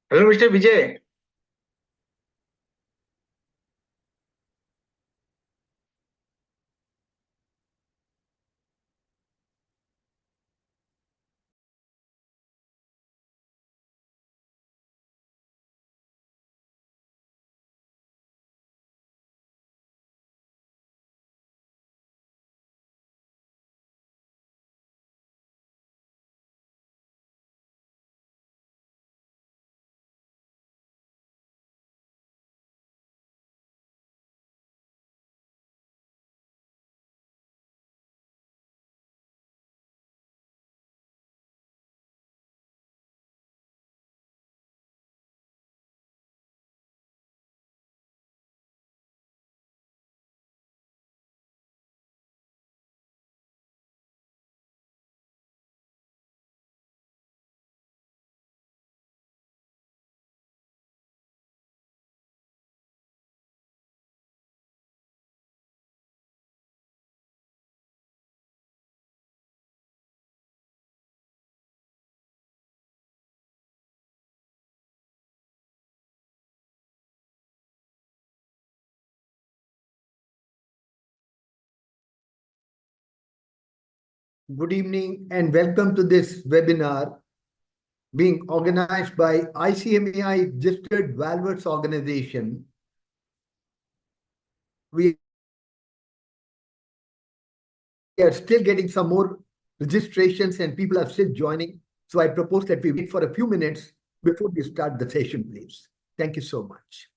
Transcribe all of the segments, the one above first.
Hello, Mr. Vijay. Good evening and welcome to this webinar being organized by ICMAI registered Valvers organization. We are still getting some more registrations and people are still joining. So I propose that we wait for a few minutes before we start the session, please. Thank you so much.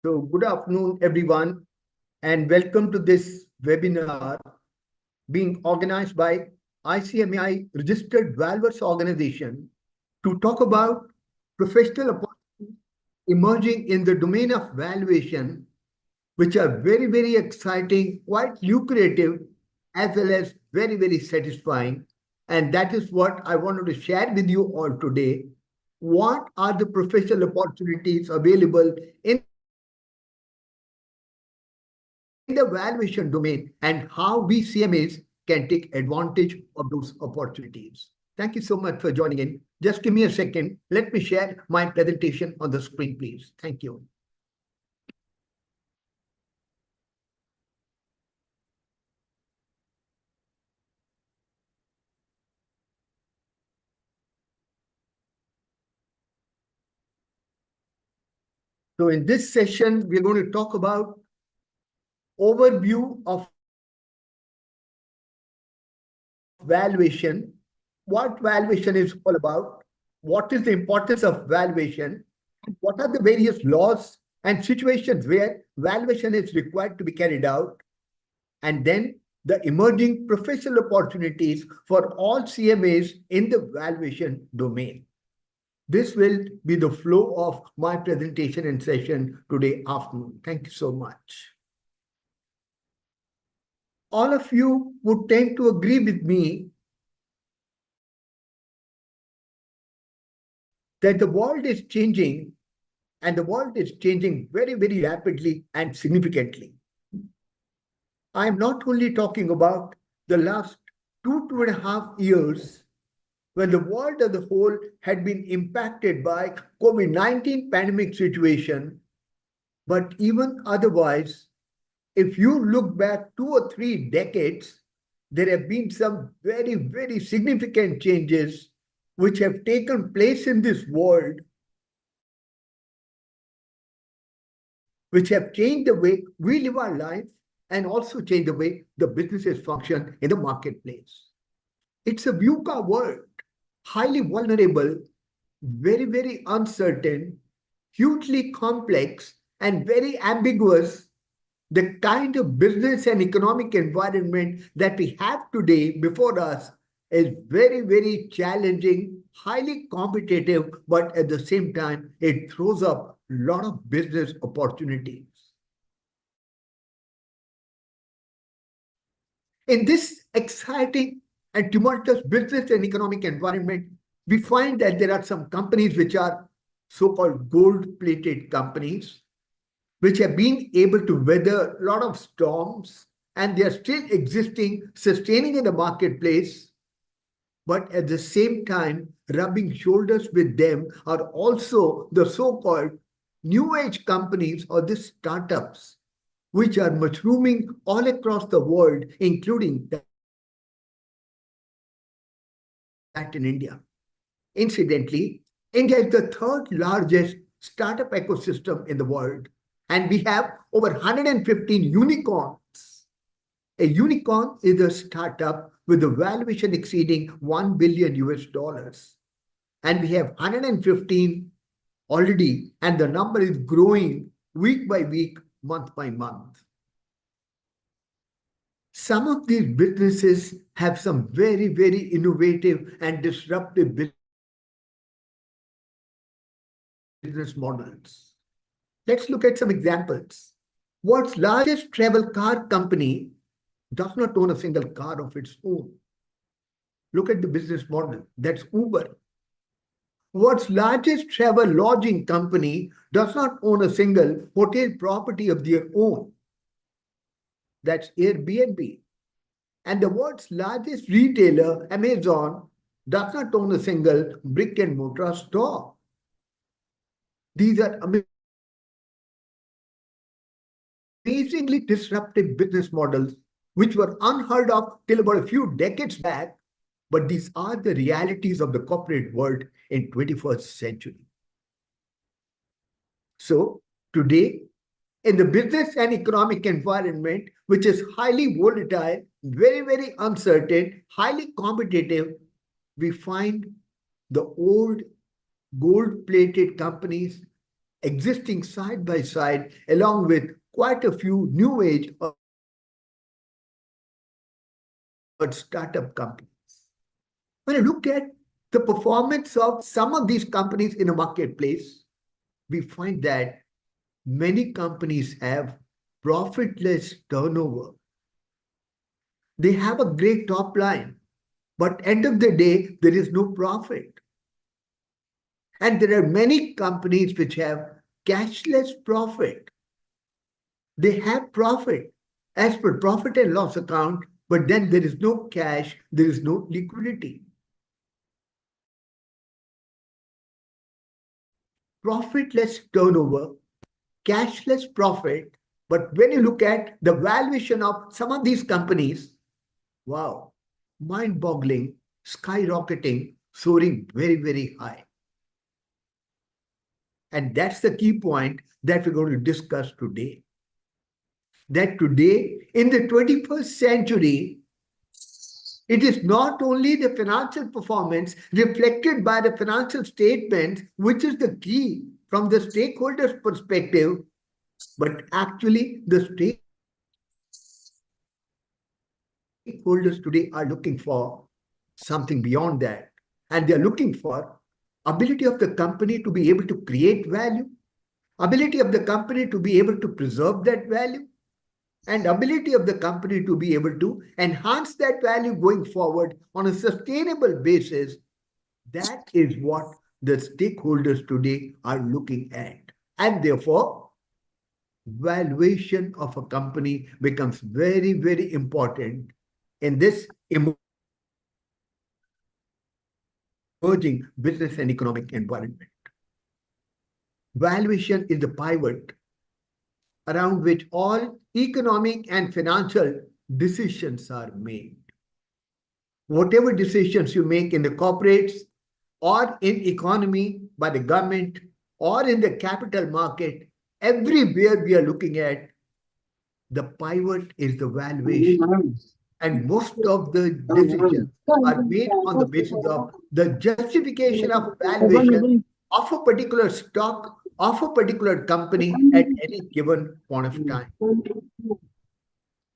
So good afternoon, everyone, and welcome to this webinar being organized by ICMI Registered Valuers Organization to talk about professional opportunities emerging in the domain of valuation, which are very, very exciting, quite lucrative, as well as very, very satisfying. And that is what I wanted to share with you all today. What are the professional opportunities available in the valuation domain and how we CMAs can take advantage of those opportunities? Thank you so much for joining in. Just give me a second. Let me share my presentation on the screen, please. Thank you. So in this session, we're going to talk about overview of valuation, what valuation is all about, what is the importance of valuation, what are the various laws and situations where valuation is required to be carried out, and then the emerging professional opportunities for all CMAs in the valuation domain. This will be the flow of my presentation and session today afternoon. Thank you so much. All of you would tend to agree with me that the world is changing, and the world is changing very, very rapidly and significantly. I'm not only talking about the last 2.5 years when the world as a whole had been impacted by COVID-19 pandemic situation, but even otherwise, if you look back 2 or 3 decades, there have been some very, very significant changes which have taken place in this world, which have changed the way we live our life and also changed the way the businesses function in the marketplace. It's a VUCA world, highly vulnerable, very, very uncertain, hugely complex, and very ambiguous. The kind of business and economic environment that we have today before us is very, very challenging, highly competitive, but at the same time, it throws up a lot of business opportunities. In this exciting and tumultuous business and economic environment, we find that there are some companies which are so-called gold-plated companies, which have been able to weather a lot of storms, and they are still existing, sustaining in the marketplace. But at the same time, rubbing shoulders with them are also the so-called new age companies or the startups, which are mushrooming all across the world, including that in India. Incidentally, India is the third largest startup ecosystem in the world, and we have over 115 unicorns. A unicorn is a startup with a valuation exceeding 1 billion US dollars. And we have 115 already, and the number is growing week by week, month by month. Some of these businesses have some very, very innovative and disruptive business models. Let's look at some examples. World's largest travel car company does not own a single car of its own. Look at the business model. That's Uber. World's largest travel lodging company does not own a single hotel property of their own. That's Airbnb. And the world's largest retailer, Amazon, does not own a single brick and mortar store. These are amazingly disruptive business models which were unheard of till about a few decades back, but these are the realities of the corporate world in 21st century. So today, in the business and economic environment, which is highly volatile, very, very uncertain, highly competitive, we find the old gold-plated companies existing side by side, along with quite a few new age or startup companies. When you look at the performance of some of these companies in a marketplace, we find that many companies have profitless turnover. They have a great top line, but end of the day, there is no profit. And there are many companies which have cashless profit. They have profit as per profit and loss account, but then there is no cash, there is no liquidity. Profitless turnover, cashless profit, but when you look at the valuation of some of these companies, wow, mind-boggling, skyrocketing, soaring very, very high. And that's the key point that we're going to discuss today. That today, in the 21st century, it is not only the financial performance reflected by the financial statements, which is the key from the stakeholders' perspective, but actually the stakeholders today are looking for something beyond that. And they're looking for ability of the company to be able to create value, ability of the company to be able to preserve that value, and ability of the company to be able to enhance that value going forward on a sustainable basis. That is what the stakeholders today are looking at. And therefore, valuation of a company becomes very, very important in this emerging business and economic environment. Valuation is the pivot around which all economic and financial decisions are made. Whatever decisions you make in the corporates or in economy by the government or in the capital market, everywhere we are looking at, the pivot is the valuation. And most of the decisions are made on the basis of the justification of valuation of a particular stock, of a particular company at any given point of time.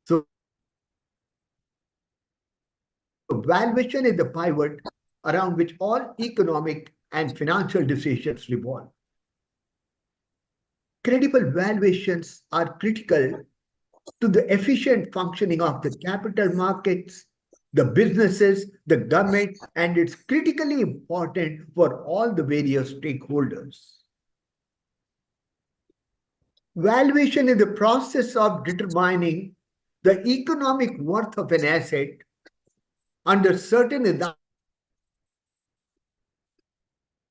So valuation is the pivot around which all economic and financial decisions revolve. Credible valuations are critical to the efficient functioning of the capital markets, the businesses, the government, and it's critically important for all the various stakeholders. Valuation is the process of determining the economic worth of an asset under certain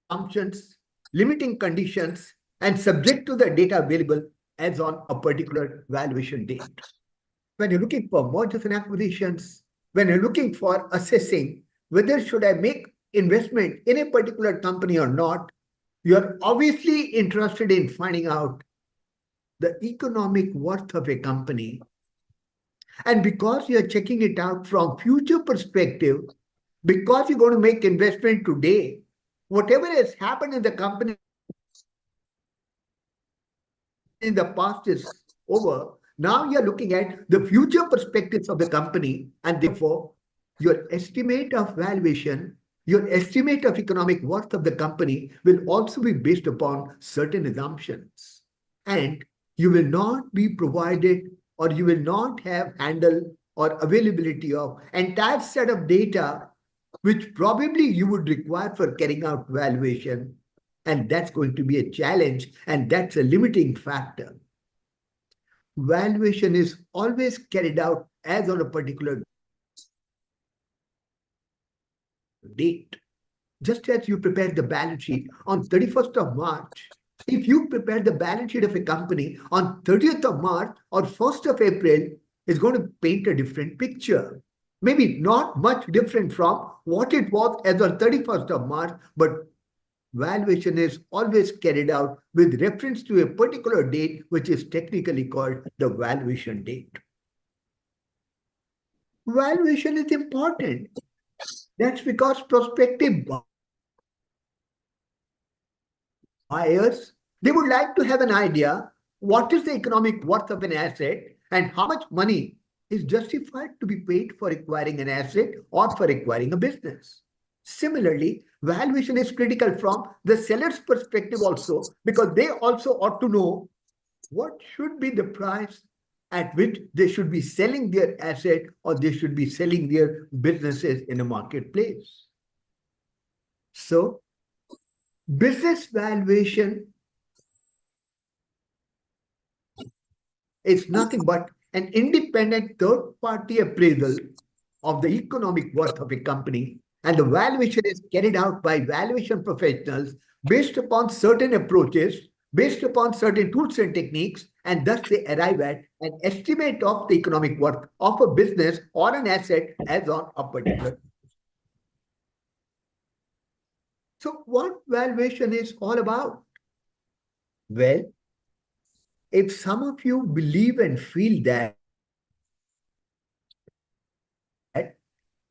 assumptions, limiting conditions, and subject to the data available as on a particular valuation date. When you're looking for mergers and acquisitions, when you're looking for assessing whether should I make investment in a particular company or not, you're obviously interested in finding out the economic worth of a company. And because you're checking it out from future perspective, because you're going to make investment today, whatever has happened in the company in the past is over. Now you're looking at the future perspectives of the company, and therefore your estimate of valuation, your estimate of economic worth of the company will also be based upon certain assumptions. And you will not be provided, or you will not have handle or availability of entire set of data which probably you would require for carrying out valuation. And that's going to be a challenge, and that's a limiting factor. Valuation is always carried out as on a particular date. Just as you prepare the balance sheet on 31st of March, if you prepare the balance sheet of a company on 30th of March or 1st of April, it's going to paint a different picture. Maybe not much different from what it was as on 31st of March, but valuation is always carried out with reference to a particular date, which is technically called the valuation date. Valuation is important. That's because prospective buyers, they would like to have an idea what is the economic worth of an asset and how much money is justified to be paid for acquiring an asset or for acquiring a business. Similarly, valuation is critical from the seller's perspective also, because they also ought to know what should be the price at which they should be selling their asset or they should be selling their businesses in a marketplace. So, business valuation is nothing but an independent third-party appraisal of the economic worth of a company, and the valuation is carried out by valuation professionals based upon certain approaches, based upon certain tools and techniques, and thus they arrive at an estimate of the economic worth of a business or an asset as on a particular. So what valuation is all about? Well, if some of you believe and feel that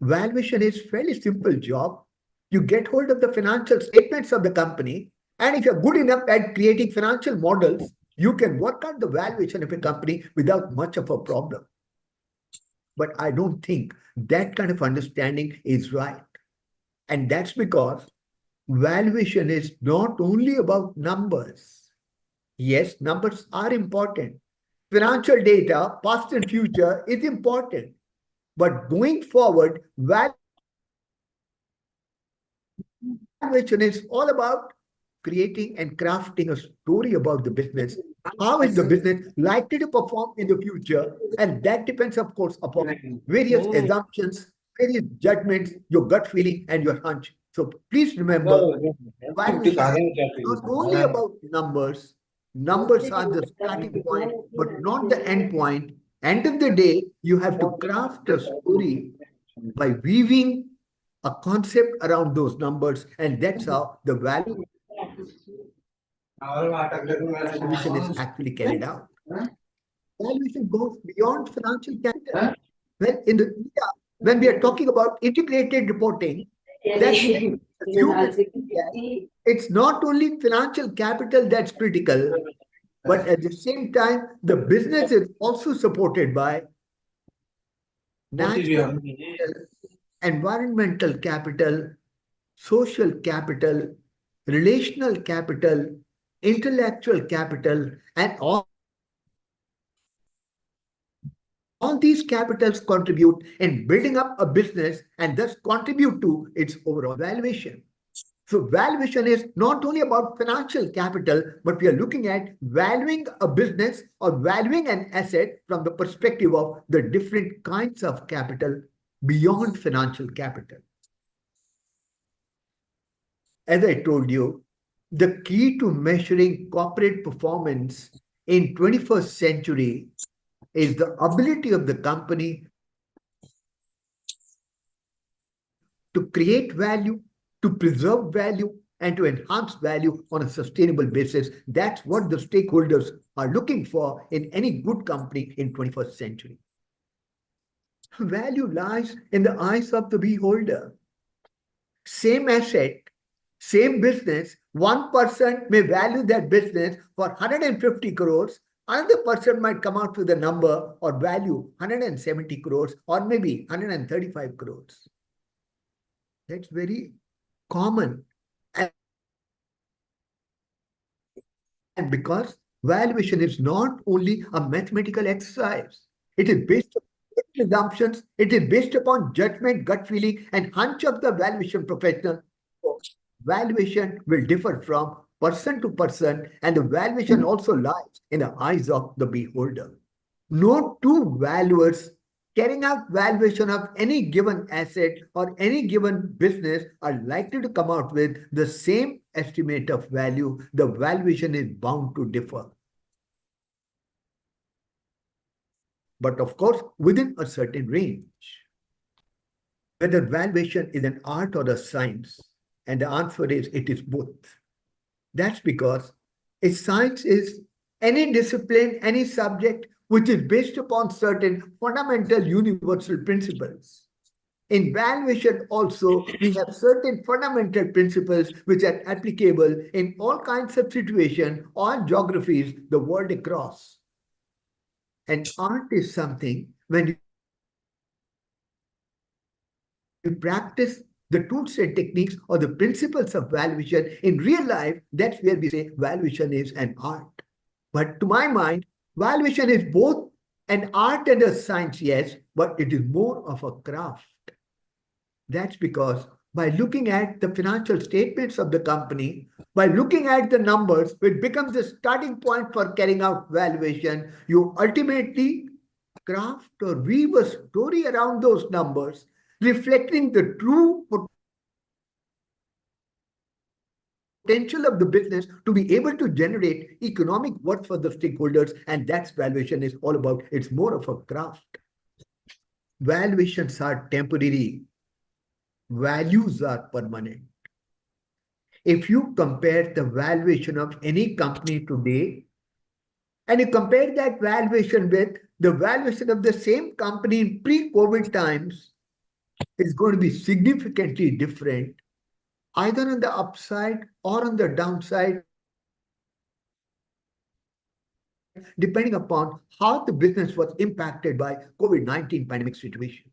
valuation is fairly simple job, you get hold of the financial statements of the company, and if you're good enough at creating financial models, you can work out the valuation of a company without much of a problem. But I don't think that kind of understanding is right. And that's because valuation is not only about numbers. Yes, numbers are important. Financial data, past and future, is important. But going forward, valuation is all about creating and crafting a story about the business. How is the business likely to perform in the future? And that depends, of course, upon various assumptions, various judgments, your gut feeling, and your hunch. So please remember, valuation is not only about numbers. Numbers are the starting point, but not the end point. End of the day, you have to craft a story by weaving a concept around those numbers, and that's how the valuation is actually carried out. Valuation goes beyond financial capital. Well, in the India, when we are talking about integrated reporting, that's it's not only financial capital that's critical, but at the same time, the business is also supported by natural capital, environmental capital, social capital, relational capital, intellectual capital, and all these capitals contribute in building up a business and thus contribute to its overall valuation. So valuation is not only about financial capital, but we are looking at valuing a business or valuing an asset from the perspective of the different kinds of capital beyond financial capital. As I told you, the key to measuring corporate performance in 21st century is the ability of the company to create value, to preserve value, and to enhance value on a sustainable basis. That's what the stakeholders are looking for in any good company in 21st century. Value lies in the eyes of the beholder. Same asset, same business, one person may value that business for 150 crores, another person might come out with a number or value 170 crores or maybe 135 crores. That's very common. And because valuation is not only a mathematical exercise, it is based on assumptions, it is based upon judgment, gut feeling, and hunch of the valuation professional. Valuation will differ from person to person, and the valuation also lies in the eyes of the beholder. No two valuers carrying out valuation of any given asset or any given business are likely to come out with the same estimate of value. The valuation is bound to differ. But of course, within a certain range. Whether valuation is an art or a science, and the answer is it is both. That's because a science is any discipline, any subject which is based upon certain fundamental universal principles. In valuation also, we have certain fundamental principles which are applicable in all kinds of situations, all geographies, the world across. And art is something when you practice the tools and techniques or the principles of valuation in real life, that's where we say valuation is an art. But to my mind, valuation is both an art and a science, yes, but it is more of a craft. That's because by looking at the financial statements of the company, by looking at the numbers, which becomes the starting point for carrying out valuation, you ultimately craft or weave a story around those numbers, reflecting the true potential of the business to be able to generate economic worth for the stakeholders, and that's valuation is all about. It's more of a craft. Valuations are temporary. Values are permanent. If you compare the valuation of any company today, and you compare that valuation with the valuation of the same company in pre-COVID times, it's going to be significantly different, either on the upside or on the downside, depending upon how the business was impacted by COVID-19 pandemic situation.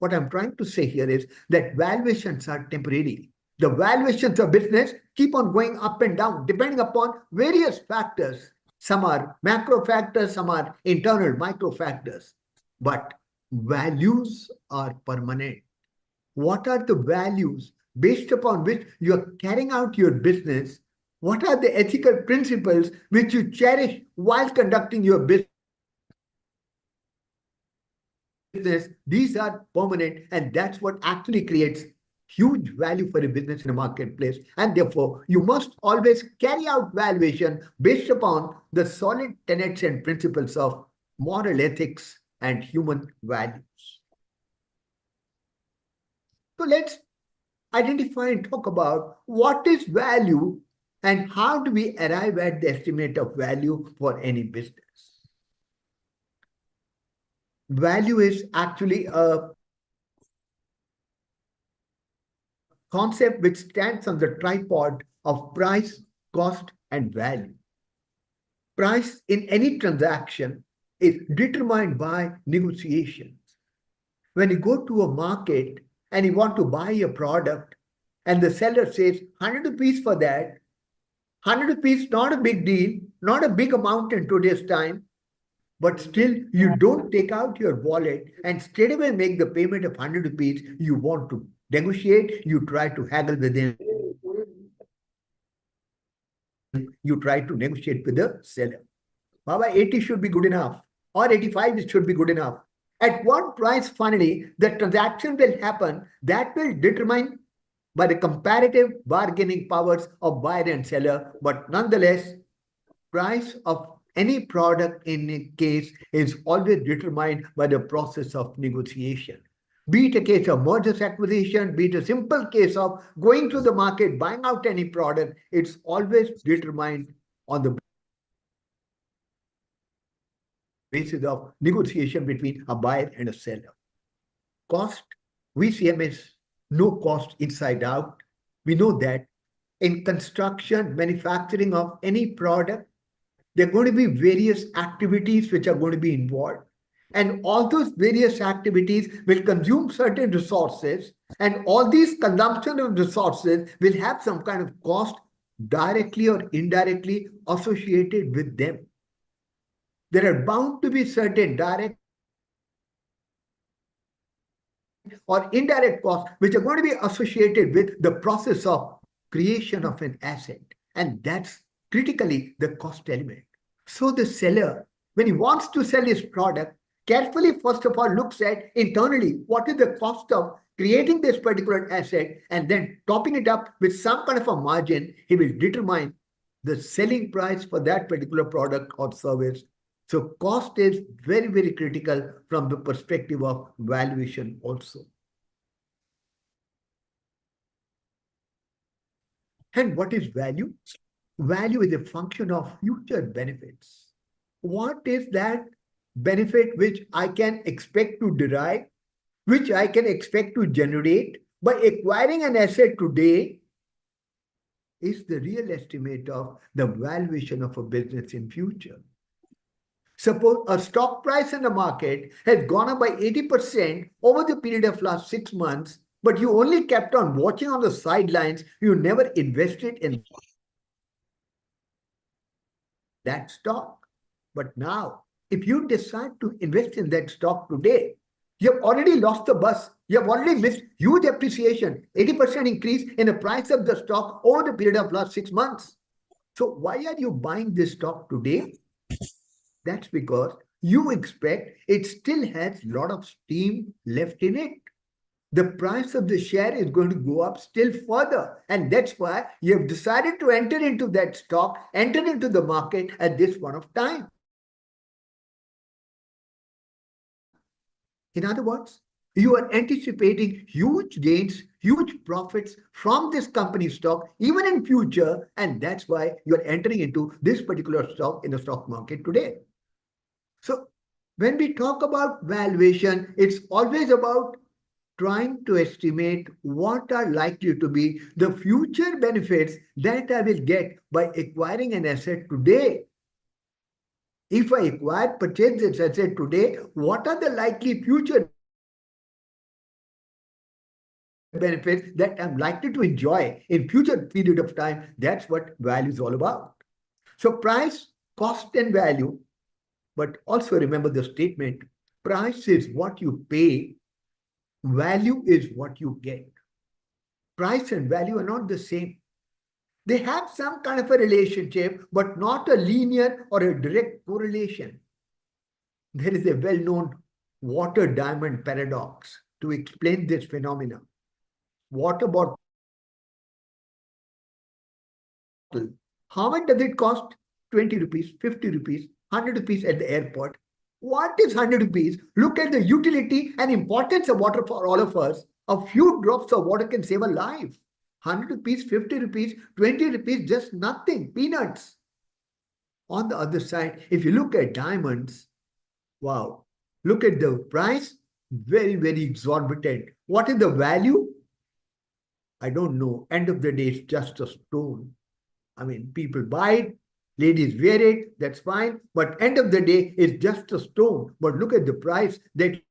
What I'm trying to say here is that valuations are temporary. The valuations of business keep on going up and down, depending upon various factors. Some are macro factors, some are internal micro factors. But values are permanent. What are the values based upon which you are carrying out your business? What are the ethical principles which you cherish while conducting your business? These are permanent, and that's what actually creates huge value for a business in a marketplace. And therefore, you must always carry out valuation based upon the solid tenets and principles of moral ethics and human values. So let's identify and talk about what is value and how do we arrive at the estimate of value for any business. Value is actually a concept which stands on the tripod of price, cost, and value. Price in any transaction is determined by negotiations. When you go to a market and you want to buy a product and the seller says 100 rupees for that, 100 rupees, not a big deal, not a big amount in today's time, but still you don't take out your wallet and straight away make the payment of 100 rupees. You want to negotiate, you try to haggle with him, you try to negotiate with the seller. Baba, 80 should be good enough, or 85 should be good enough. At what price finally the transaction will happen, that will determine by the comparative bargaining powers of buyer and seller, but nonetheless, price of any product in a case is always determined by the process of negotiation. Be it a case of mergers acquisition, be it a simple case of going to the market, buying out any product, it's always determined on the basis of negotiation between a buyer and a seller. Cost, we see them as no cost inside out. We know that in construction, manufacturing of any product, there are going to be various activities which are going to be involved. And all those various activities will consume certain resources, and all these consumption of resources will have some kind of cost directly or indirectly associated with them. There are bound to be certain direct or indirect costs which are going to be associated with the process of creation of an asset. And that's critically the cost element. So the seller, when he wants to sell his product, carefully first of all looks at internally what is the cost of creating this particular asset, and then topping it up with some kind of a margin, he will determine the selling price for that particular product or service. So cost is very, very critical from the perspective of valuation also. And what is value? Value is a function of future benefits. What is that benefit which I can expect to derive, which I can expect to generate by acquiring an asset today, is the real estimate of the valuation of a business in future. Suppose a stock price in the market has gone up by 80% over the period of last 6 months, but you only kept on watching on the sidelines. You never invested in that stock. But now, if you decide to invest in that stock today, you have already lost the bus. You have already missed huge appreciation, 80% increase in the price of the stock over the period of last 6 months. So why are you buying this stock today? That's because you expect it still has a lot of steam left in it. The price of the share is going to go up still further. And that's why you have decided to enter into that stock, enter into the market at this point of time. In other words, you are anticipating huge gains, huge profits from this company stock, even in future. And that's why you are entering into this particular stock in the stock market today. So when we talk about valuation, it's always about trying to estimate what are likely to be the future benefits that I will get by acquiring an asset today. If I purchase this asset today, what are the likely future benefits that I'm likely to enjoy in future period of time? That's what value is all about. So price, cost, and value. But also remember the statement, price is what you pay, value is what you get. Price and value are not the same. They have some kind of a relationship, but not a linear or a direct correlation. There is a well-known water diamond paradox to explain this phenomenon. Water bottle, how much does it cost? 20 rupees, 50 rupees, 100 rupees at the airport. What is 100 rupees? Look at the utility and importance of water for all of us. A few drops of water can save a life. 100 rupees, 50 rupees, 20 rupees, just nothing, peanuts. On the other side, if you look at diamonds, wow, look at the price, very, very exorbitant. What is the value? I don't know. End of the day, it's just a stone. I mean, people buy it, ladies wear it, that's fine. But end of the day, it's just a stone. But look at the price that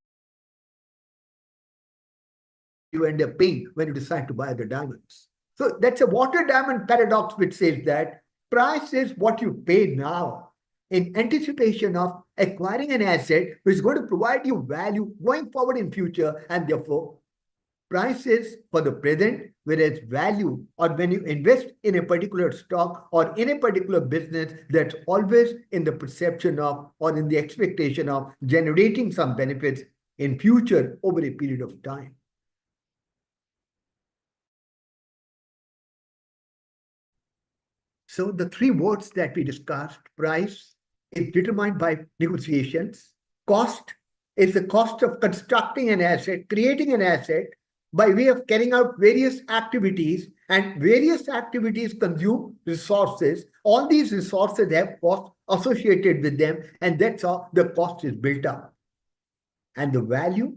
you end up paying when you decide to buy the diamonds. So that's a water diamond paradox which says that price is what you pay now in anticipation of acquiring an asset which is going to provide you value going forward in future, and therefore price is for the present, whereas value, or when you invest in a particular stock or in a particular business, that's always in the perception of or in the expectation of generating some benefits in future over a period of time. So the three words that we discussed, price, is determined by negotiations. Cost is the cost of constructing an asset, creating an asset by way of carrying out various activities, and various activities consume resources. All these resources have costs associated with them, and that's how the cost is built up. And the value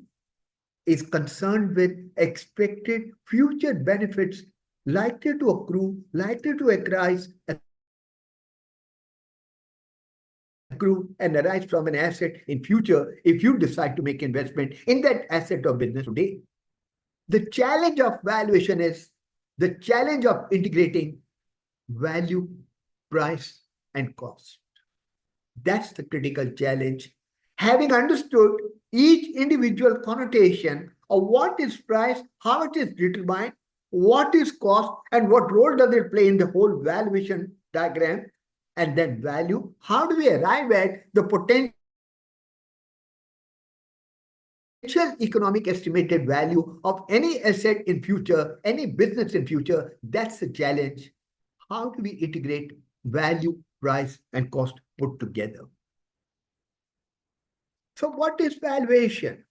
is concerned with expected future benefits likely to accrue, likely to accrue and arise from an asset in future if you decide to make investment in that asset or business today. The challenge of valuation is the challenge of integrating value, price, and cost. That's the critical challenge. Having understood each individual connotation of what is price, how it is determined, what is cost, and what role does it play in the whole valuation diagram, and then value, how do we arrive at the potential economic estimated value of any asset in future, any business in future? That's the challenge. How do we integrate value, price, and cost put together? So what is valuation?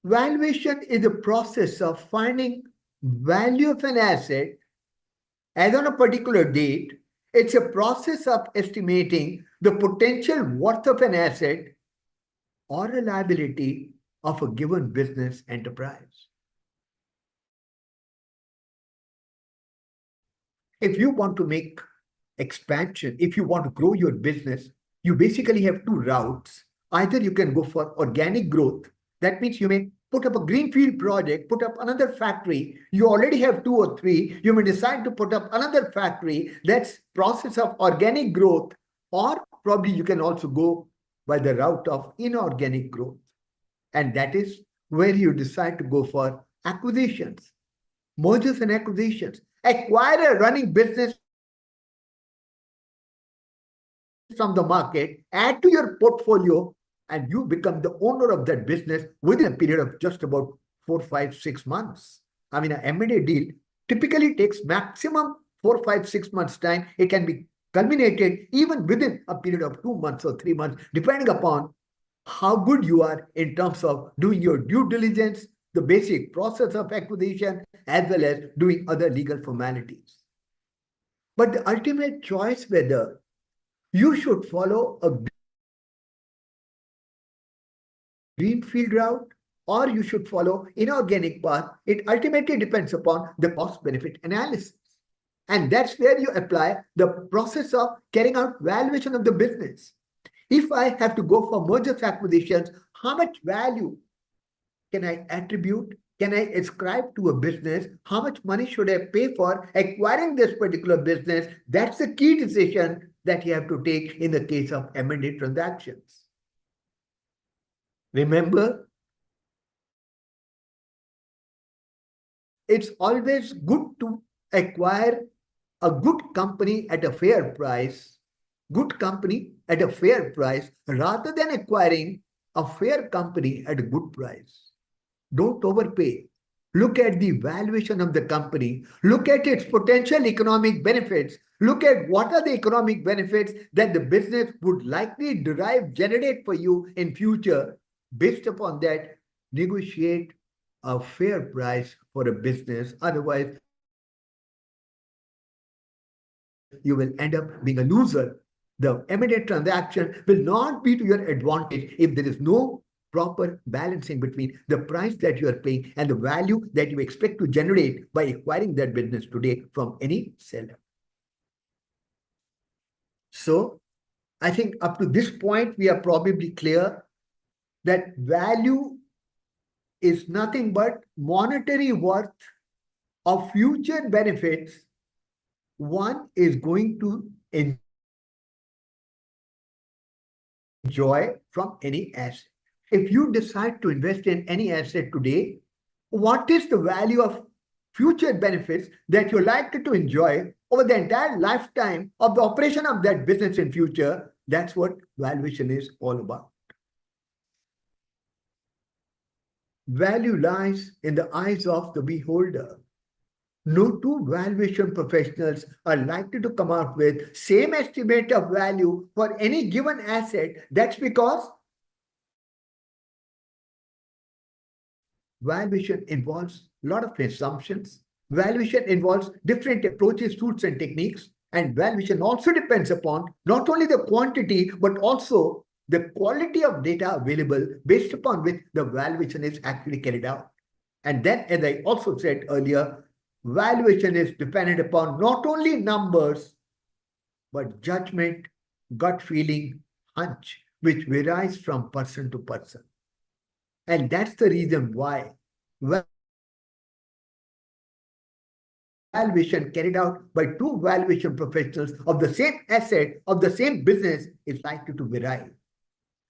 Valuation is the process of finding value of an asset as on a particular date. It's a process of estimating the potential worth of an asset or a liability of a given business enterprise. If you want to make expansion, if you want to grow your business, you basically have two routes. Either you can go for organic growth. That means you may put up a greenfield project, put up another factory. You already have two or three. You may decide to put up another factory. That's process of organic growth. Or probably you can also go by the route of inorganic growth. And that is where you decide to go for acquisitions, mergers and acquisitions. Acquire a running business from the market, add to your portfolio, and you become the owner of that business within a period of just about 4, 5, 6 months. I mean, an M&A deal typically takes maximum 4, 5, 6 months time. It can be culminated even within a period of 2 months or 3 months, depending upon how good you are in terms of doing your due diligence, the basic process of acquisition, as well as doing other legal formalities. But the ultimate choice whether you should follow a greenfield route or you should follow inorganic path, it ultimately depends upon the cost-benefit analysis. And that's where you apply the process of carrying out valuation of the business. If I have to go for mergers acquisitions, how much value can I attribute? Can I ascribe to a business? How much money should I pay for acquiring this particular business? That's the key decision that you have to take in the case of M&A transactions. Remember, it's always good to acquire a good company at a fair price, rather than acquiring a fair company at a good price. Don't overpay. Look at the valuation of the company. Look at its potential economic benefits. Look at what are the economic benefits that the business would likely generate for you in future. Based upon that, negotiate a fair price for a business. Otherwise, you will end up being a loser. The M&A transaction will not be to your advantage if there is no proper balancing between the price that you are paying and the value that you expect to generate by acquiring that business today from any seller. So, I think up to this point, we are probably clear that value is nothing but monetary worth of future benefits one is going to enjoy from any asset. If you decide to invest in any asset today, what is the value of future benefits that you're likely to enjoy over the entire lifetime of the operation of that business in future? That's what valuation is all about. Value lies in the eyes of the beholder. No two valuation professionals are likely to come out with same estimate of value for any given asset. That's because valuation involves a lot of assumptions. Valuation involves different approaches, tools, and techniques. And valuation also depends upon not only the quantity, but also the quality of data available based upon which the valuation is actually carried out. And then, as I also said earlier, valuation is dependent upon not only numbers, but judgment, gut feeling, hunch, which varies from person to person. And that's the reason why valuation carried out by two valuation professionals of the same asset, of the same business, is likely to vary.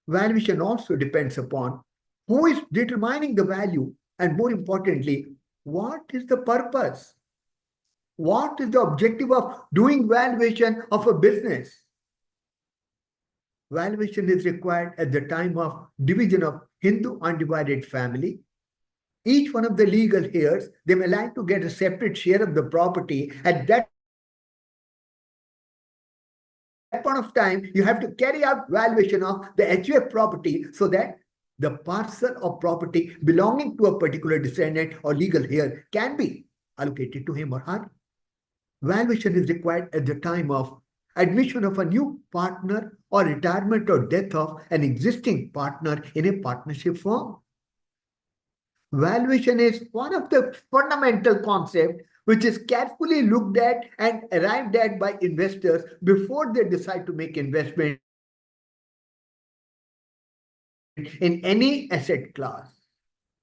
Valuation also depends upon who is determining the value, and more importantly, what is the purpose? What is the objective of doing valuation of a business? Valuation is required at the time of division of Hindu undivided family. Each one of the legal heirs, they may like to get a separate share of the property. At that point of time, you have to carry out valuation of the HUF property so that the parcel of property belonging to a particular descendant or legal heir can be allocated to him or her. Valuation is required at the time of admission of a new partner or retirement or death of an existing partner in a partnership firm. Valuation is one of the fundamental concepts which is carefully looked at and arrived at by investors before they decide to make investment in any asset class.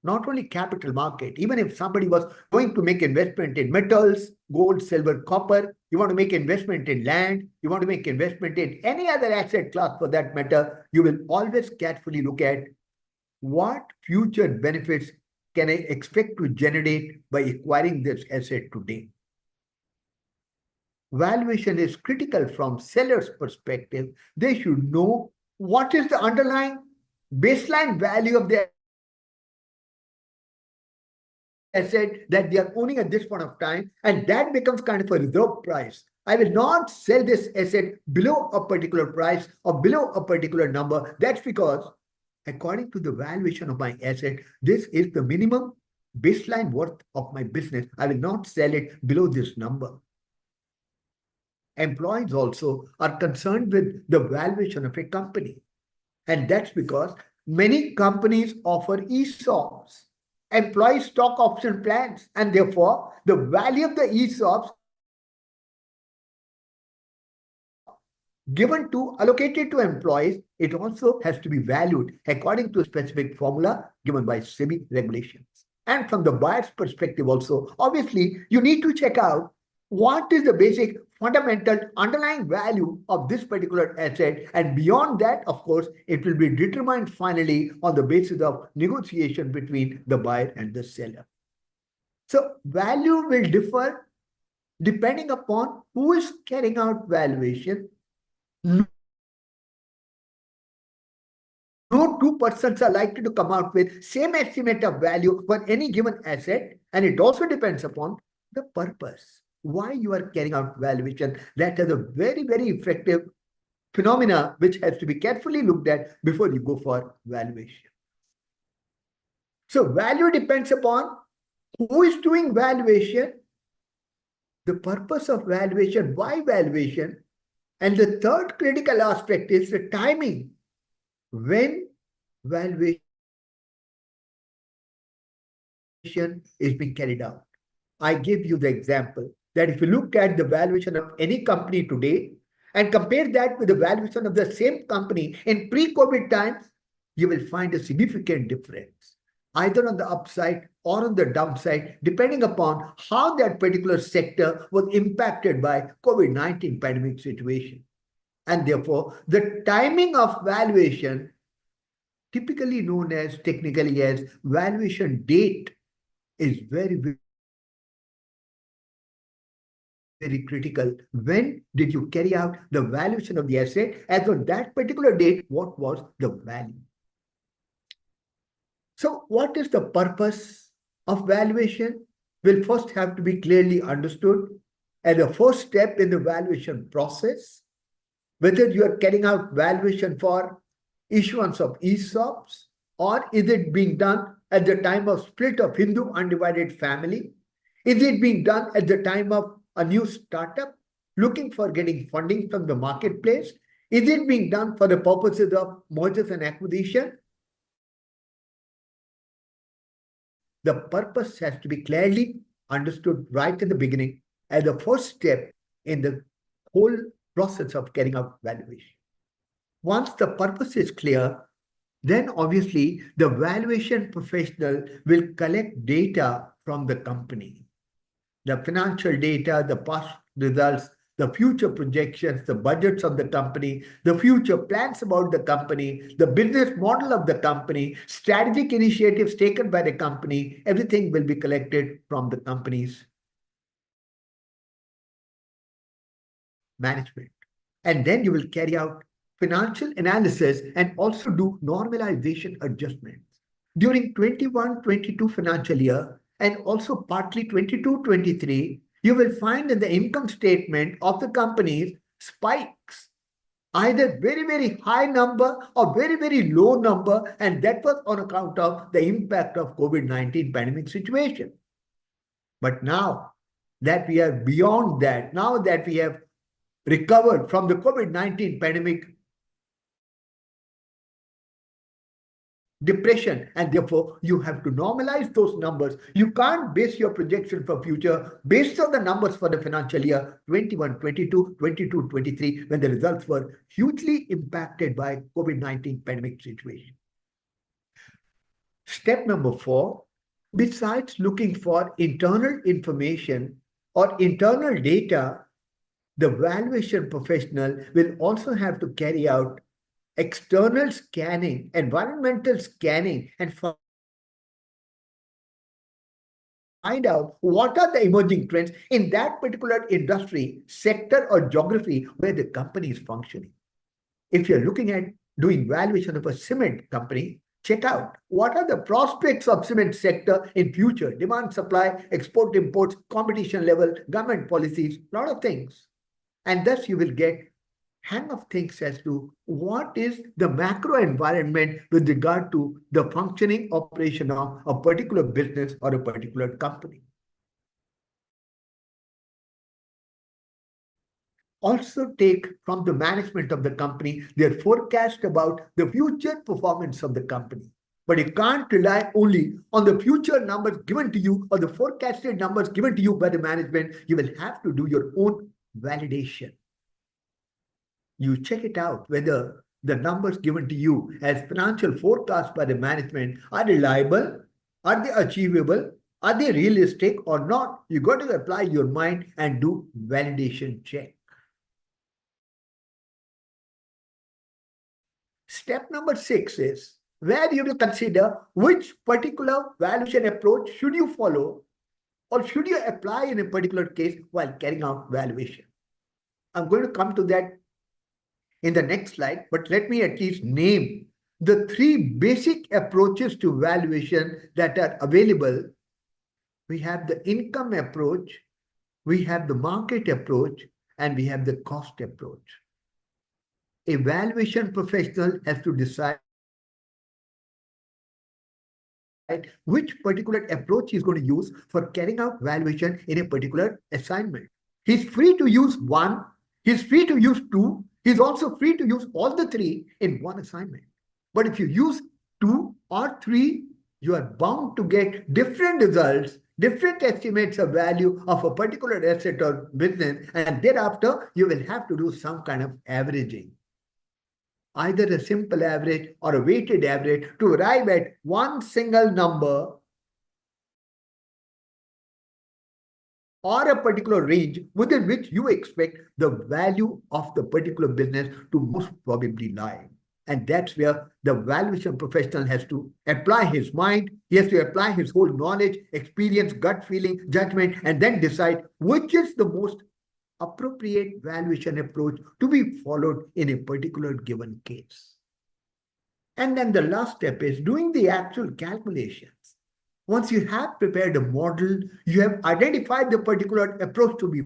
Not only capital market, even if somebody was going to make investment in metals, gold, silver, copper, you want to make investment in land, you want to make investment in any other asset class for that matter, you will always carefully look at what future benefits can I expect to generate by acquiring this asset today. Valuation is critical from seller's perspective. They should know what is the underlying baseline value of their asset that they are owning at this point of time, and that becomes kind of a reserve price. I will not sell this asset below a particular price or below a particular number. That's because according to the valuation of my asset, this is the minimum baseline worth of my business. I will not sell it below this number. Employees also are concerned with the valuation of a company. And that's because many companies offer ESOPs, employee stock option plans, and therefore the value of the ESOPs given to allocated to employees, it also has to be valued according to a specific formula given by SEBI regulations. And from the buyer's perspective also, obviously, you need to check out what is the basic fundamental underlying value of this particular asset. And beyond that, of course, it will be determined finally on the basis of negotiation between the buyer and the seller. So value will differ depending upon who is carrying out valuation. No two persons are likely to come out with same estimate of value for any given asset, and it also depends upon the purpose. Why you are carrying out valuation, that has a very, very effective phenomena which has to be carefully looked at before you go for valuation. So value depends upon who is doing valuation, the purpose of valuation, why valuation, and the third critical aspect is the timing when valuation is being carried out. I give you the example that if you look at the valuation of any company today and compare that with the valuation of the same company in pre-COVID times, you will find a significant difference, either on the upside or on the downside, depending upon how that particular sector was impacted by COVID-19 pandemic situation. And therefore, the timing of valuation, typically known as technically as valuation date, is very, very critical. When did you carry out the valuation of the asset? As on that particular date, what was the value? So what is the purpose of valuation? will first have to be clearly understood as the first step in the valuation process, whether you are carrying out valuation for issuance of ESOPs or is it being done at the time of split of Hindu undivided family? Is it being done at the time of a new startup looking for getting funding from the marketplace? Is it being done for the purposes of mergers and acquisition? The purpose has to be clearly understood right in the beginning as the first step in the whole process of carrying out valuation. Once the purpose is clear, then obviously the valuation professional will collect data from the company. The financial data, the past results, the future projections, the budgets of the company, the future plans about the company, the business model of the company, strategic initiatives taken by the company, everything will be collected from the company's management. And then you will carry out financial analysis and also do normalization adjustments. During 21-22 financial year and also partly 22-23, you will find in the income statement of the companies spikes, either very, very high number or very, very low number, and that was on account of the impact of COVID-19 pandemic situation. But now that we are beyond that, now that we have recovered from the COVID-19 pandemic depression, and therefore you have to normalize those numbers. You can't base your projection for future based on the numbers for the financial year 21-22, 22-23, when the results were hugely impacted by COVID-19 pandemic situation. Step number 4, besides looking for internal information or internal data, the valuation professional will also have to carry out external scanning, environmental scanning, and find out what are the emerging trends in that particular industry, sector, or geography where the company is functioning. If you're looking at doing valuation of a cement company, check out what are the prospects of cement sector in future, demand, supply, export, imports, competition level, government policies, a lot of things. And thus you will get hang of things as to what is the macro environment with regard to the functioning operation of a particular business or a particular company. Also take from the management of the company their forecast about the future performance of the company. But you can't rely only on the future numbers given to you or the forecasted numbers given to you by the management. You will have to do your own validation. You check it out whether the numbers given to you as financial forecasts by the management are reliable, are they achievable, are they realistic or not. You got to apply your mind and do validation check. Step number 6 is where you will consider which particular valuation approach should you follow or should you apply in a particular case while carrying out valuation. I'm going to come to that in the next slide, but let me at least name the 3 basic approaches to valuation that are available. We have the income approach, we have the market approach, and we have the cost approach. A valuation professional has to decide which particular approach he's going to use for carrying out valuation in a particular assignment. He's free to use one, he's free to use two, he's also free to use all the 3 in one assignment. But if you use 2 or 3, you are bound to get different results, different estimates of value of a particular asset or business, and thereafter you will have to do some kind of averaging. Either a simple average or a weighted average to arrive at one single number or a particular range within which you expect the value of the particular business to most probably lie. And that's where the valuation professional has to apply his mind, he has to apply his whole knowledge, experience, gut feeling, judgment, and then decide which is the most appropriate valuation approach to be followed in a particular given case. And then the last step is doing the actual calculations. Once you have prepared a model, you have identified the particular approach to be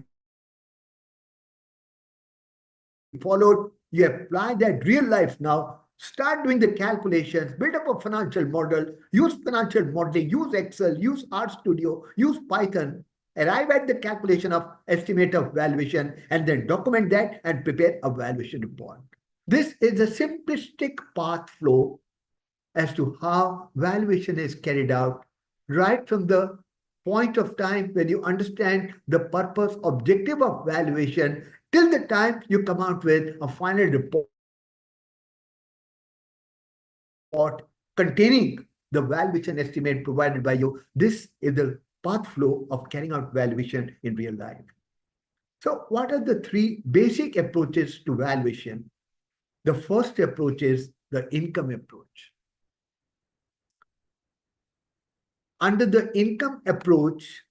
followed, you apply that real life now, start doing the calculations, build up a financial model, use financial modeling, use Excel, use RStudio, use Python, arrive at the calculation of estimate of valuation, and then document that and prepare a valuation report. This is a simplistic path flow as to how valuation is carried out, right from the point of time when you understand the purpose, objective of valuation, till the time you come out with a final report containing the valuation estimate provided by you. This is the path flow of carrying out valuation in real life. So what are the three basic approaches to valuation? The first approach is the income approach. Under the income approach,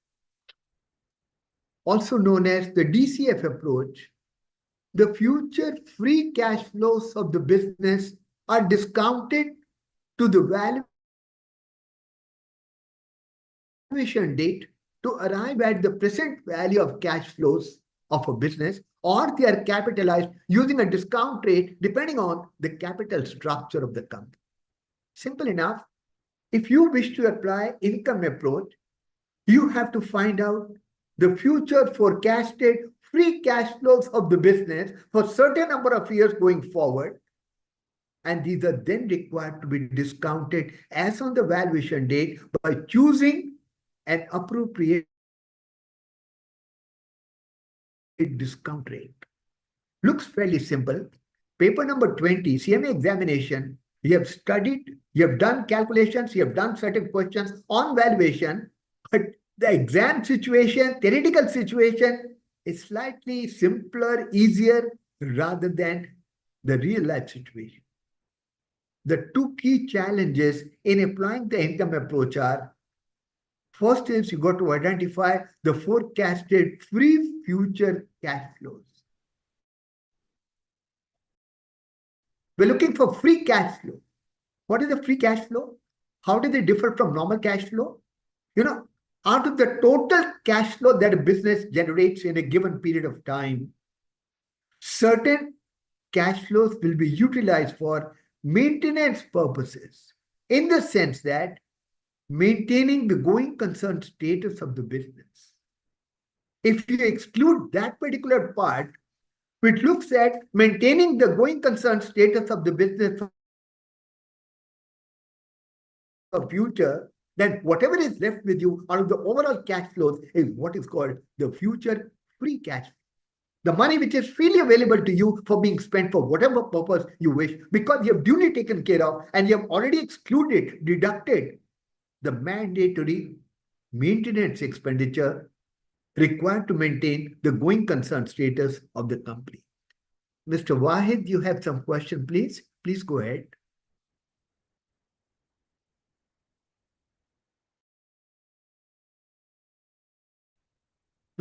also known as the DCF approach, the future free cash flows of the business are discounted to the valuation date to arrive at the present value of cash flows of a business, or they are capitalized using a discount rate depending on the capital structure of the company. Simple enough. If you wish to apply income approach, you have to find out the future forecasted free cash flows of the business for certain number of years going forward. And these are then required to be discounted as on the valuation date by choosing an appropriate discount rate. Looks fairly simple. Paper number 20, CMA examination, you have studied, you have done calculations, you have done certain questions on valuation, but the exam situation, theoretical situation is slightly simpler, easier rather than the real life situation. The two key challenges in applying the income approach are, first is you got to identify the forecasted free future cash flows. We're looking for free cash flow. What is the free cash flow? How do they differ from normal cash flow? Out of the total cash flow that a business generates in a given period of time, certain cash flows will be utilized for maintenance purposes, in the sense that maintaining the going concern status of the business. If you exclude that particular part, which looks at maintaining the going concern status of the business for future, then whatever is left with you out of the overall cash flows is what is called the future free cash flow. The money which is freely available to you for being spent for whatever purpose you wish, because you have duly taken care of and you have already excluded, deducted the mandatory maintenance expenditure required to maintain the going concern status of the company. Mr. Wahid, you have some question, please? Please go ahead.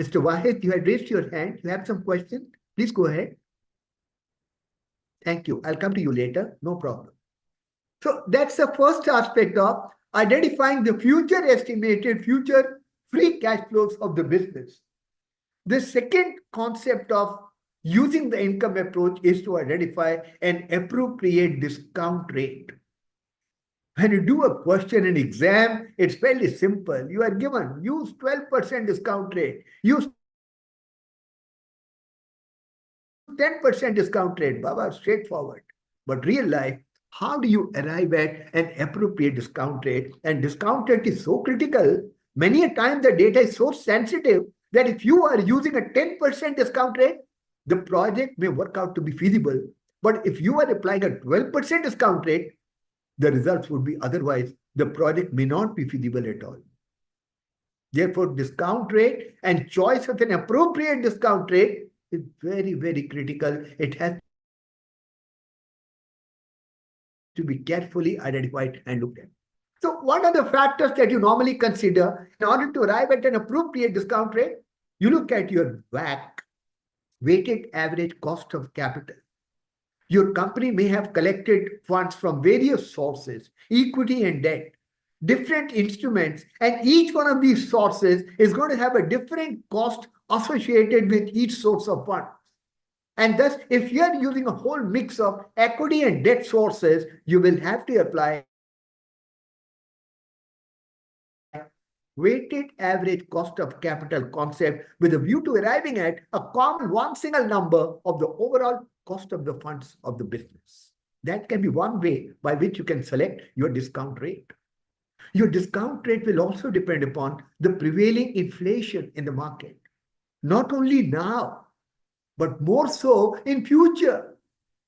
Mr. Wahid, you had raised your hand. You have some question? Please go ahead. Thank you. I'll come to you later. No problem. So that's the first aspect of identifying the future estimated future free cash flows of the business. The second concept of using the income approach is to identify an appropriate discount rate. When you do a question in exam, it's fairly simple. You are given, use 12% discount rate, use 10% discount rate, Baba, straightforward. But real life, how do you arrive at an appropriate discount rate? And discount rate is so critical. Many a time the data is so sensitive that if you are using a 10% discount rate, the project may work out to be feasible. But if you are applying a 12% discount rate, the results would be otherwise. The project may not be feasible at all. Therefore, discount rate and choice of an appropriate discount rate is very, very critical. It has to be carefully identified and looked at. So what are the factors that you normally consider in order to arrive at an appropriate discount rate? You look at your WACC, weighted average cost of capital. Your company may have collected funds from various sources, equity and debt. different instruments, and each one of these sources is going to have a different cost associated with each source of fund. And thus, if you are using a whole mix of equity and debt sources, you will have to apply weighted average cost of capital concept with a view to arriving at a common one single number of the overall cost of the funds of the business. That can be one way by which you can select your discount rate. Your discount rate will also depend upon the prevailing inflation in the market, not only now, but more so in future,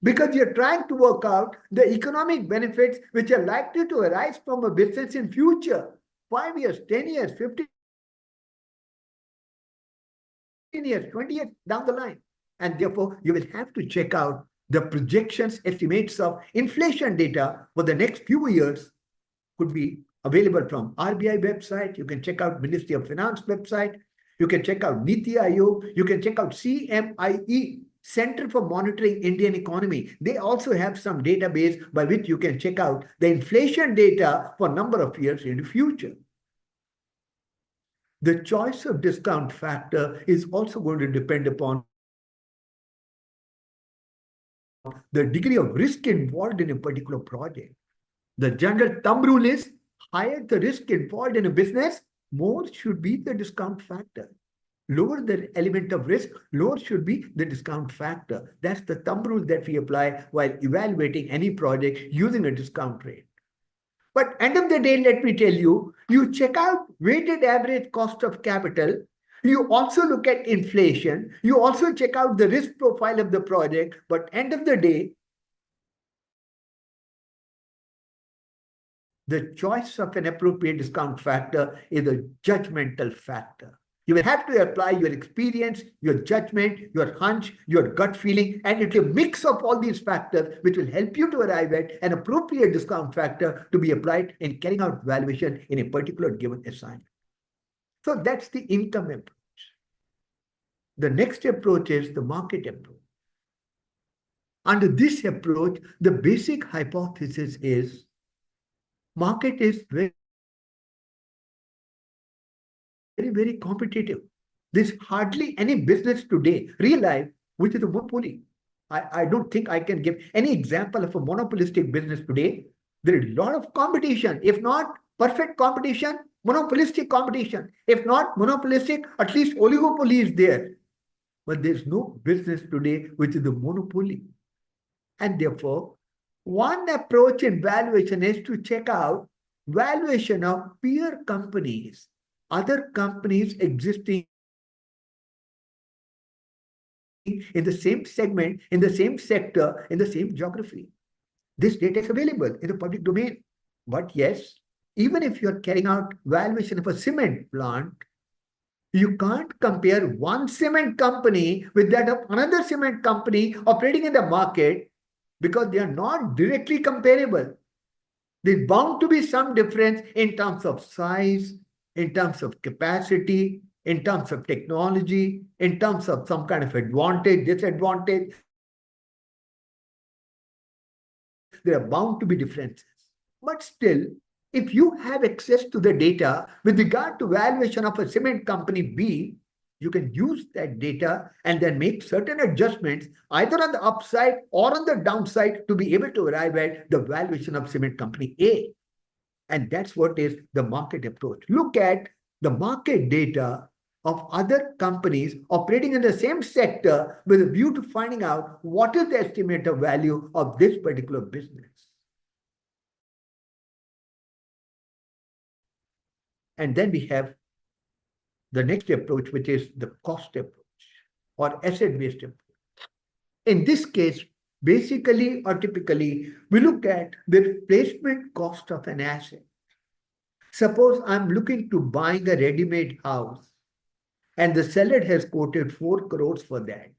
because you're trying to work out the economic benefits which are likely to arise from a business in future, 5 years, 10 years, 15 years, 20 years down the line. And therefore, you will have to check out the projections, estimates of inflation data for the next few years could be available from RBI website. You can check out Ministry of Finance website. You can check out Niti Aayog. You can check out CMIE, Center for Monitoring Indian Economy. They also have some database by which you can check out the inflation data for a number of years in the future. The choice of discount factor is also going to depend upon the degree of risk involved in a particular project. The general thumb rule is higher the risk involved in a business, more should be the discount factor. Lower the element of risk, lower should be the discount factor. That's the thumb rule that we apply while evaluating any project using a discount rate. But end of the day, let me tell you, you check out weighted average cost of capital. You also look at inflation. You also check out the risk profile of the project. But end of the day, the choice of an appropriate discount factor is a judgmental factor. You will have to apply your experience, your judgment, your hunch, your gut feeling, and it's a mix of all these factors which will help you to arrive at an appropriate discount factor to be applied in carrying out valuation in a particular given assignment. So that's the income approach. The next approach is the market approach. Under this approach, the basic hypothesis is market is very competitive. There's hardly any business today, real life, which is a monopoly. I don't think I can give any example of a monopolistic business today. There is a lot of competition. If not perfect competition, monopolistic competition. If not monopolistic, at least oligopoly is there. But there's no business today which is a monopoly. And therefore, one approach in valuation is to check out valuation of peer companies, other companies existing in the same segment, in the same sector, in the same geography. This data is available in the public domain. But yes, even if you're carrying out valuation of a cement plant, you can't compare one cement company with that of another cement company operating in the market because they are not directly comparable. There's bound to be some difference in terms of size, in terms of capacity, in terms of technology, in terms of some kind of advantage, disadvantage. There are bound to be differences. But still, if you have access to the data with regard to valuation of a cement company B, you can use that data and then make certain adjustments either on the upside or on the downside to be able to arrive at the valuation of cement company A. And that's what is the market approach. Look at the market data of other companies operating in the same sector with a view to finding out what is the estimate of value of this particular business. And then we have the next approach, which is the cost approach or asset-based approach. In this case, basically or typically, we look at the replacement cost of an asset. Suppose I'm looking to buying a ready-made house and the seller has quoted 4 crores for that.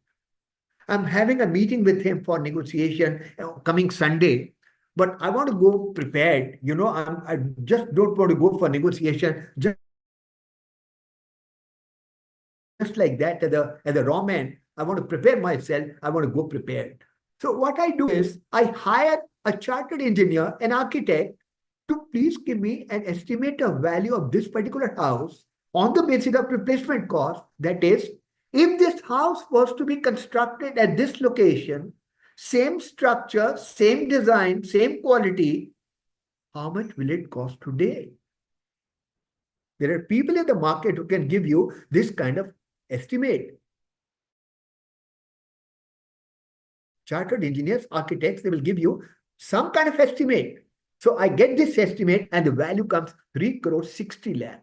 I'm having a meeting with him for negotiation coming Sunday, but I want to go prepared. I just don't want to go for negotiation just like that as a raw man. I want to prepare myself. I want to go prepared. So what I do is I hire a chartered engineer, an architect, to please give me an estimated value of this particular house on the basis of replacement cost. That is, if this house was to be constructed at this location, same structure, same design, same quality, how much will it cost today? There are people in the market who can give you this kind of estimate. Chartered engineers, architects, they will give you some kind of estimate. So I get this estimate and the value comes 3 crores 60 lakhs.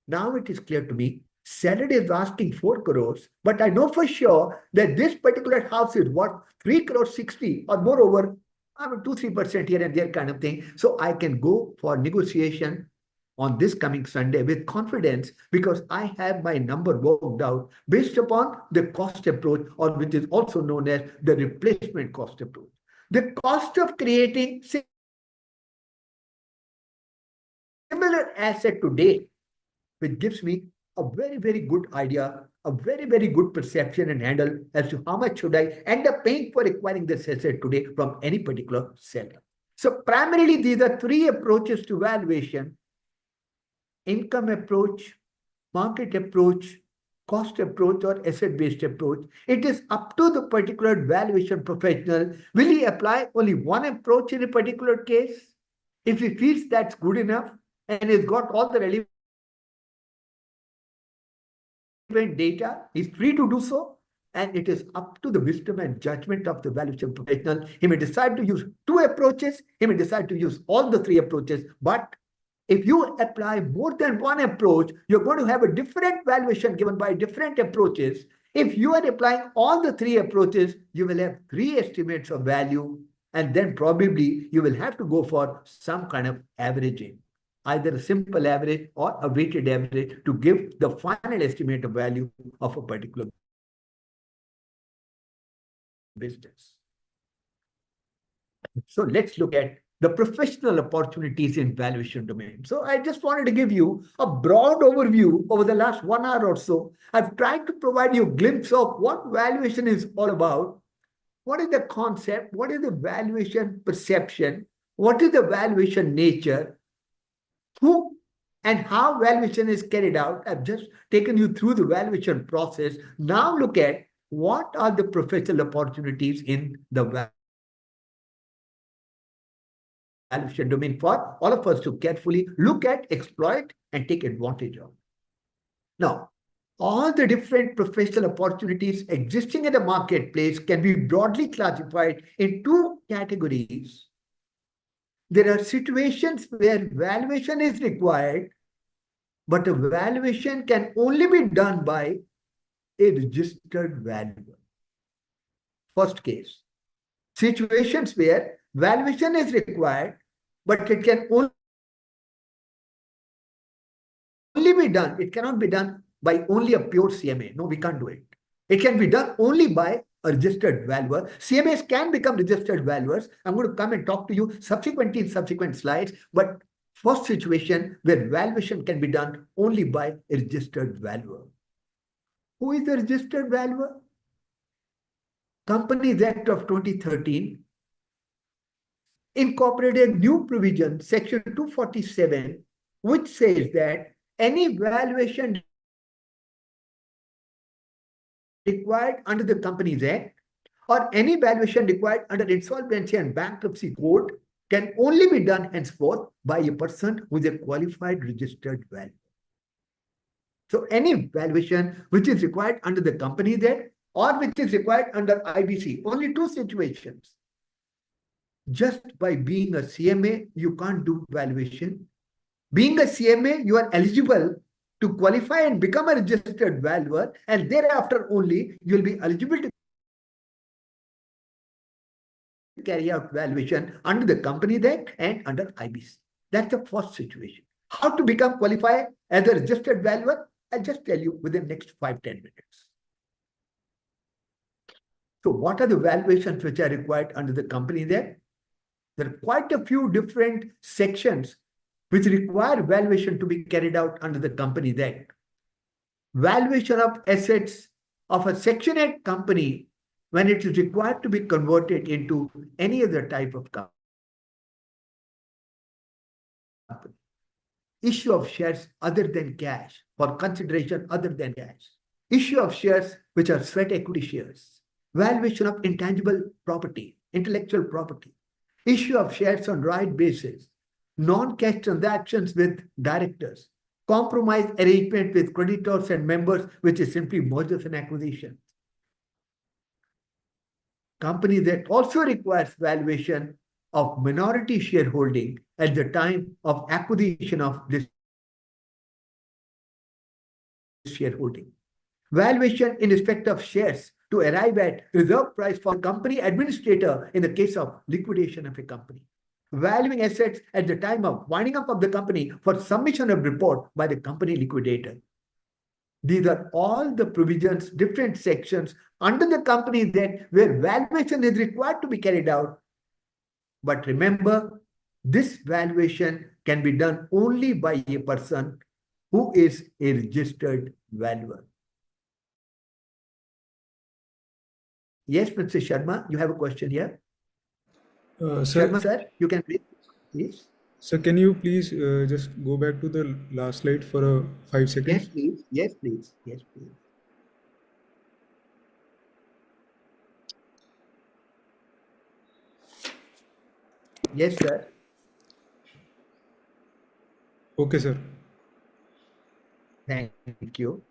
Now it is clear to me, seller is asking 4 crores, but I know for sure that this particular house is worth 3 crores 60 or moreover, I mean 2-3% here and there kind of thing. So I can go for negotiation on this coming Sunday with confidence because I have my number worked out based upon the cost approach, or which is also known as the replacement cost approach. The cost of creating similar asset today, which gives me a very, very good idea, a very, very good perception and handle as to how much should I end up paying for acquiring this asset today from any particular seller. So primarily, these are three approaches to valuation: income approach, market approach, cost approach, or asset-based approach. It is up to the particular valuation professional. Will he apply only one approach in a particular case? If he feels that's good enough and he's got all the relevant data, he's free to do so. And it is up to the wisdom and judgment of the valuation professional. He may decide to use two approaches. He may decide to use all the three approaches. But if you apply more than one approach, you're going to have a different valuation given by different approaches. If you are applying all the three approaches, you will have three estimates of value. And then probably you will have to go for some kind of averaging, either a simple average or a weighted average, to give the final estimate of value of a particular business. So let's look at the professional opportunities in valuation domain. So I just wanted to give you a broad overview over the last 1 hour or so. I've tried to provide you a glimpse of what valuation is all about. What is the concept? What is the valuation perception? What is the valuation nature? Who and how valuation is carried out? I've just taken you through the valuation process. Now look at what are the professional opportunities in the valuation domain for all of us to carefully look at, exploit, and take advantage of. Now, all the different professional opportunities existing in the marketplace can be broadly classified in two categories. There are situations where valuation is required, but a valuation can only be done by a registered valuer. First case, situations where valuation is required, but it can only be done. It cannot be done by only a pure CMA. No, we can't do it. It can be done only by a registered valuer. CMAs can become registered valuers. I'm going to come and talk to you subsequently in subsequent slides. But first situation where valuation can be done only by a registered valuer. Who is the registered valuer? Companies Act of 2013 incorporated a new provision, Section 247, which says that any valuation required under the Companies Act or any valuation required under Insolvency and Bankruptcy Code can only be done henceforth by a person who is a qualified registered valuer. So any valuation which is required under the Companies Act or which is required under IBC, only two situations. Just by being a CMA, you can't do valuation. Being a CMA, you are eligible to qualify and become a registered valuer, and thereafter only you'll be eligible to carry out valuation under the Companies Act and under IBC. That's the first situation. How to become qualified as a registered valuer? I'll just tell you within the next 5-10 minutes. So what are the valuations which are required under the Companies Act? There are quite a few different sections which require valuation to be carried out under the Companies Act. Valuation of assets of a Section 8 company when it is required to be converted into any other type of company. Issue of shares other than cash for consideration other than cash. Issue of shares which are sweat equity shares. Valuation of intangible property, intellectual property. Issue of shares on right basis. Non-cash transactions with directors. Compromise arrangement with creditors and members, which is simply mergers and acquisitions. Company that also requires valuation of minority shareholding at the time of acquisition of this shareholding. Valuation in respect of shares to arrive at reserve price for company administrator in the case of liquidation of a company. Valuing assets at the time of winding up of the company for submission of report by the company liquidator. These are all the provisions, different sections under the Companies Act where valuation is required to be carried out. But remember, this valuation can be done only by a person who is a registered valuer. Yes, Mr. Sharma, you have a question here? Sir, Sharma, sir, you can please. sir, can you please just go back to the last slide for 5 seconds? Yes, please. Yes, please. Yes, please. Yes, sir. Okay, sir. Thank you.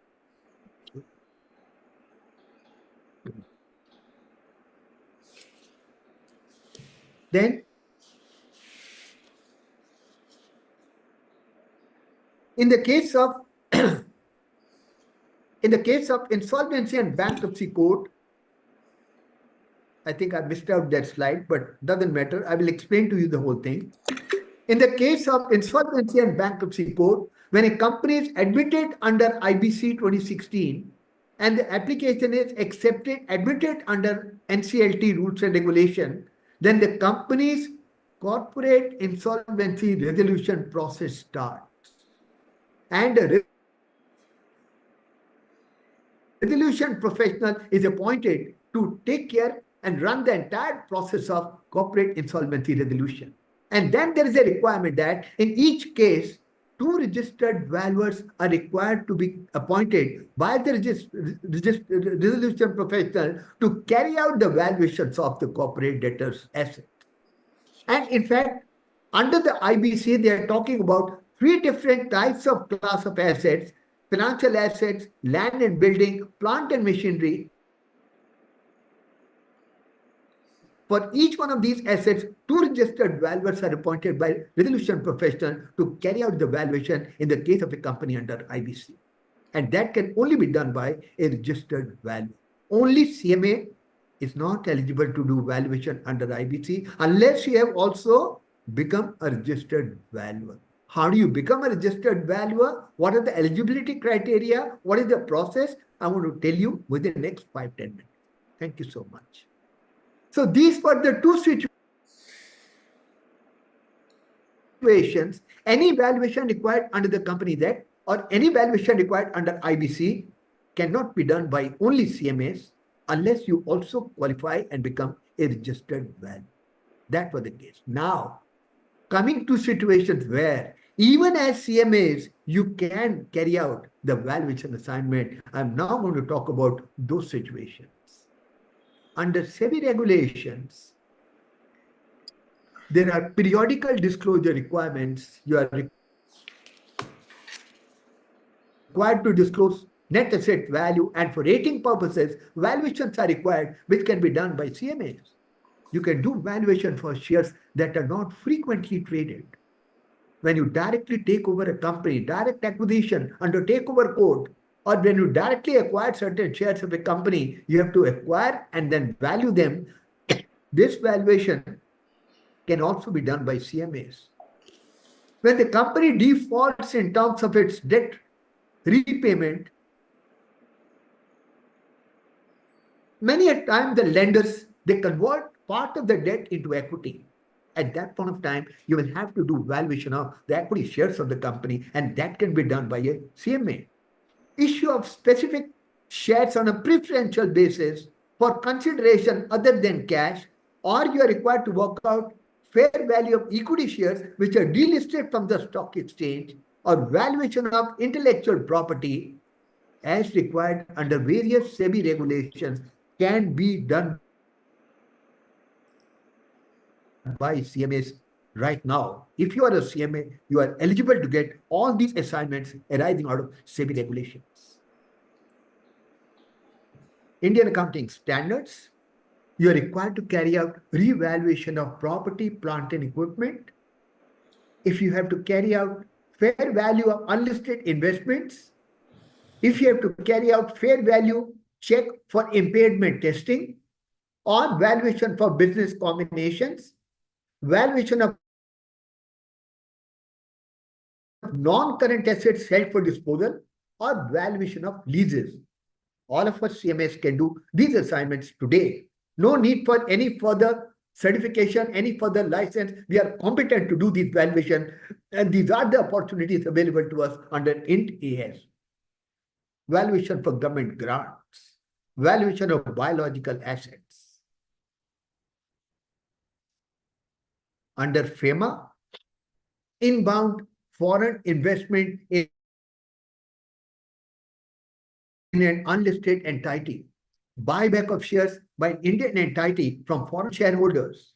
Then, in the case of in the case of insolvency and bankruptcy court, I think I missed out that slide, but doesn't matter. I will explain to you the whole thing. In the case of insolvency and bankruptcy court, when a company is admitted under IBC 2016 and the application is admitted under NCLT rules and regulation, then the company's corporate insolvency resolution process starts. And a resolution professional is appointed to take care and run the entire process of corporate insolvency resolution. And then there is a requirement that in each case, 2 registered valuers are required to be appointed by the resolution professional to carry out the valuations of the corporate debtors' assets. And in fact, under the IBC, they are talking about 3 different types of class of assets: financial assets, land and building, plant and machinery. For each one of these assets, 2 registered valuers are appointed by resolution professional to carry out the valuation in the case of a company under IBC. And that can only be done by a registered valuer. Only CMA is not eligible to do valuation under IBC unless you have also become a registered valuer. How do you become a registered valuer? What are the eligibility criteria? What is the process? I want to tell you within the next 5-10 minutes. Thank you so much. So these were the 2 situations. Any valuation required under the Companies Act or any valuation required under IBC cannot be done by only CMAs unless you also qualify and become a registered valuer. That was the case. Now, coming to situations where even as CMAs, you can carry out the valuation assignment. I'm now going to talk about those situations. Under SEBI regulations, there are periodical disclosure requirements. You are required to disclose net asset value, and for rating purposes, valuations are required, which can be done by CMAs. You can do valuation for shares that are not frequently traded. When you directly take over a company, direct acquisition under takeover code, or when you directly acquire certain shares of a company, you have to acquire and then value them. This valuation can also be done by CMAs. When the company defaults in terms of its debt repayment, many a time the lenders, they convert part of the debt into equity. At that point of time, you will have to do valuation of the equity shares of the company, and that can be done by a CMA. Issue of specific shares on a preferential basis for consideration other than cash, or you are required to work out fair value of equity shares which are delisted from the stock exchange, or valuation of intellectual property as required under various SEBI regulations can be done by CMAs right now. If you are a CMA, you are eligible to get all these assignments arising out of SEBI regulations. Indian accounting standards, you are required to carry out revaluation of property, plant, and equipment. If you have to carry out fair value of unlisted investments, if you have to carry out fair value check for impairment testing, or valuation for business combinations, valuation of non-current assets held for disposal, or valuation of leases. All of us CMS can do these assignments today. No need for any further certification, any further license. We are competent to do these valuation, and these are the opportunities available to us under INT AS. Valuation for government grants, valuation of biological assets. Under FEMA, inbound foreign investment in an unlisted entity, buyback of shares by an Indian entity from foreign shareholders,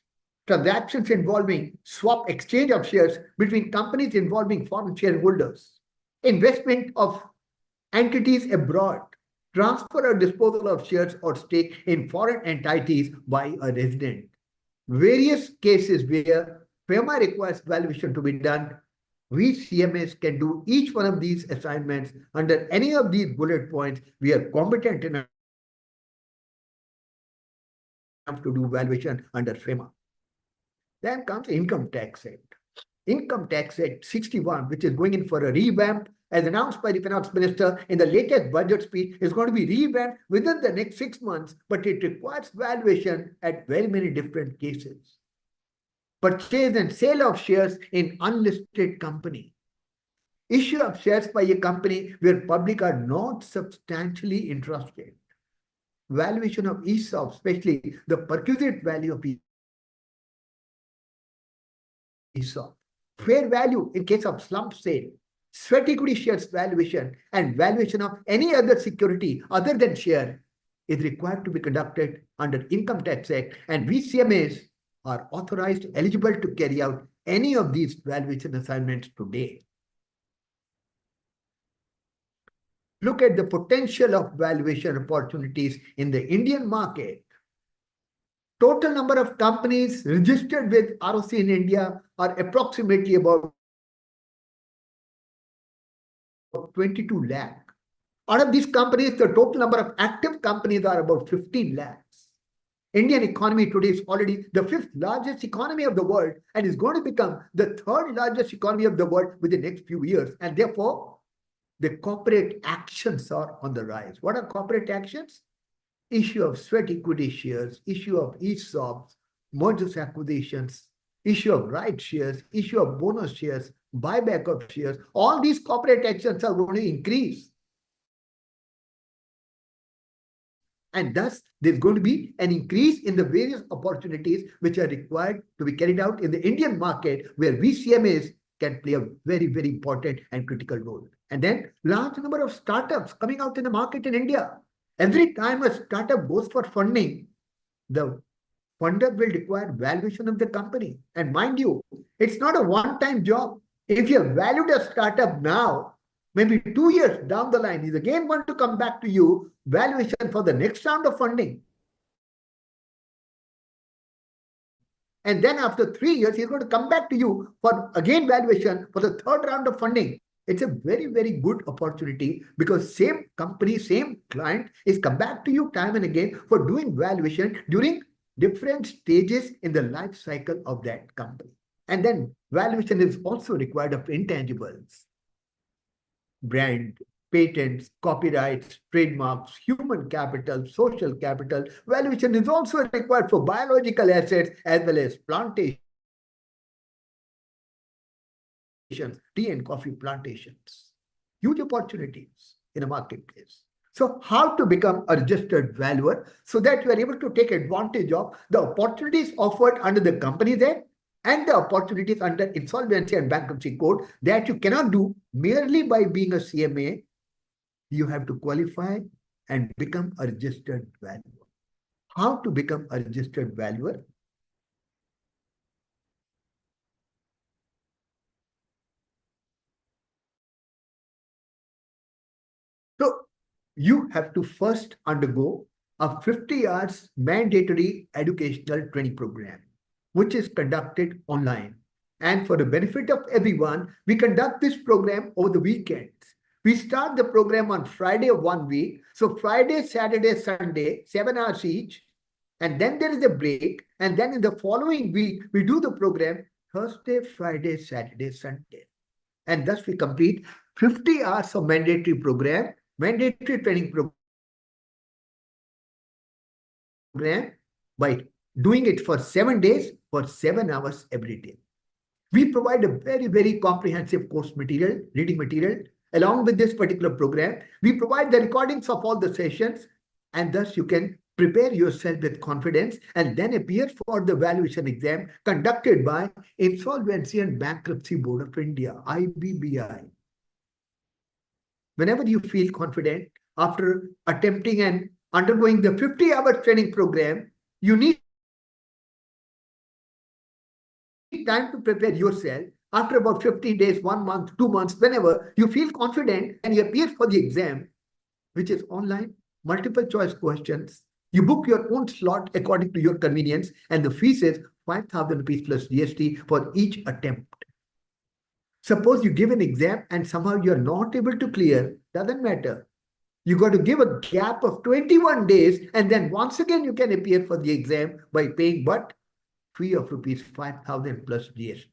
transactions involving swap exchange of shares between companies involving foreign shareholders, investment of entities abroad, transfer or disposal of shares or stake in foreign entities by a resident. Various cases where FEMA requires valuation to be done, we CMS can do each one of these assignments under any of these bullet points. We are competent enough to do valuation under FEMA. Then comes Income Tax Act. Income Tax Act 61, which is going in for a revamp, as announced by the finance minister in the latest budget speech, is going to be revamped within the next 6 months, but it requires valuation at very many different cases. Purchase and sale of shares in unlisted company. Issue of shares by a company where public are not substantially interested. Valuation of ESOP, especially the perquisite value of ESOP. Fair value in case of slump sale, sweat equity shares valuation, and valuation of any other security other than share is required to be conducted under Income Tax Act, and we CMAs are authorized, eligible to carry out any of these valuation assignments today. Look at the potential of valuation opportunities in the Indian market. Total number of companies registered with ROC in India are approximately about 22 lakh. Out of these companies, the total number of active companies are about 15 lakhs. Indian economy today is already the 5th largest economy of the world and is going to become the 3rd largest economy of the world within the next few years. And therefore, the corporate actions are on the rise. What are corporate actions? Issue of sweat equity shares, issue of ESOPs, mergers acquisitions, issue of right shares, issue of bonus shares, buyback of shares. All these corporate actions are going to increase. And thus, there's going to be an increase in the various opportunities which are required to be carried out in the Indian market, where VCMAs can play a very, very important and critical role. And then large number of startups coming out in the market in India. Every time a startup goes for funding, the funder will require valuation of the company. And mind you, it's not a one-time job. If you have valued a startup now, maybe 2 years down the line, he's again going to come back to you, valuation for the next round of funding. And then after 3 years, he's going to come back to you for again valuation for the 3rd round of funding. It's a very, very good opportunity because same company, same client is come back to you time and again for doing valuation during different stages in the life cycle of that company. And then valuation is also required of intangibles, brand, patents, copyrights, trademarks, human capital, social capital. Valuation is also required for biological assets as well as plantations, tea and coffee plantations. Huge opportunities in a marketplace. So how to become a registered valuer so that you are able to take advantage of the opportunities offered under the Companies Act and the opportunities under insolvency and bankruptcy code that you cannot do merely by being a CMA. You have to qualify and become a registered valuer. How to become a registered valuer? So you have to first undergo a 50 hours mandatory educational training program, which is conducted online. And for the benefit of everyone, we conduct this program over the weekends. We start the program on Friday of one week. So Friday, Saturday, Sunday, 7 hours each. And then there is a break. And then in the following week, we do the program Thursday, Friday, Saturday, Sunday. And thus we complete 50 hours of mandatory training program by doing it for 7 days for 7 hours every day. We provide a very, very comprehensive course material, reading material. Along with this particular program, we provide the recordings of all the sessions, and thus you can prepare yourself with confidence and then appear for the valuation exam conducted by Insolvency and Bankruptcy Board of India, IBBI. Whenever you feel confident after attempting and undergoing the 50-hour training program, you need time to prepare yourself. After about 15 days, 1 month, 2 months, whenever you feel confident and you appear for the exam, which is online, multiple choice questions, you book your own slot according to your convenience, and the fees is 5,000 rupees plus GST for each attempt. Suppose you give an exam and somehow you're not able to clear, doesn't matter. You got to give a gap of 21 days, and then once again you can appear for the exam by paying what? Fee of rupees 5,000 plus GST.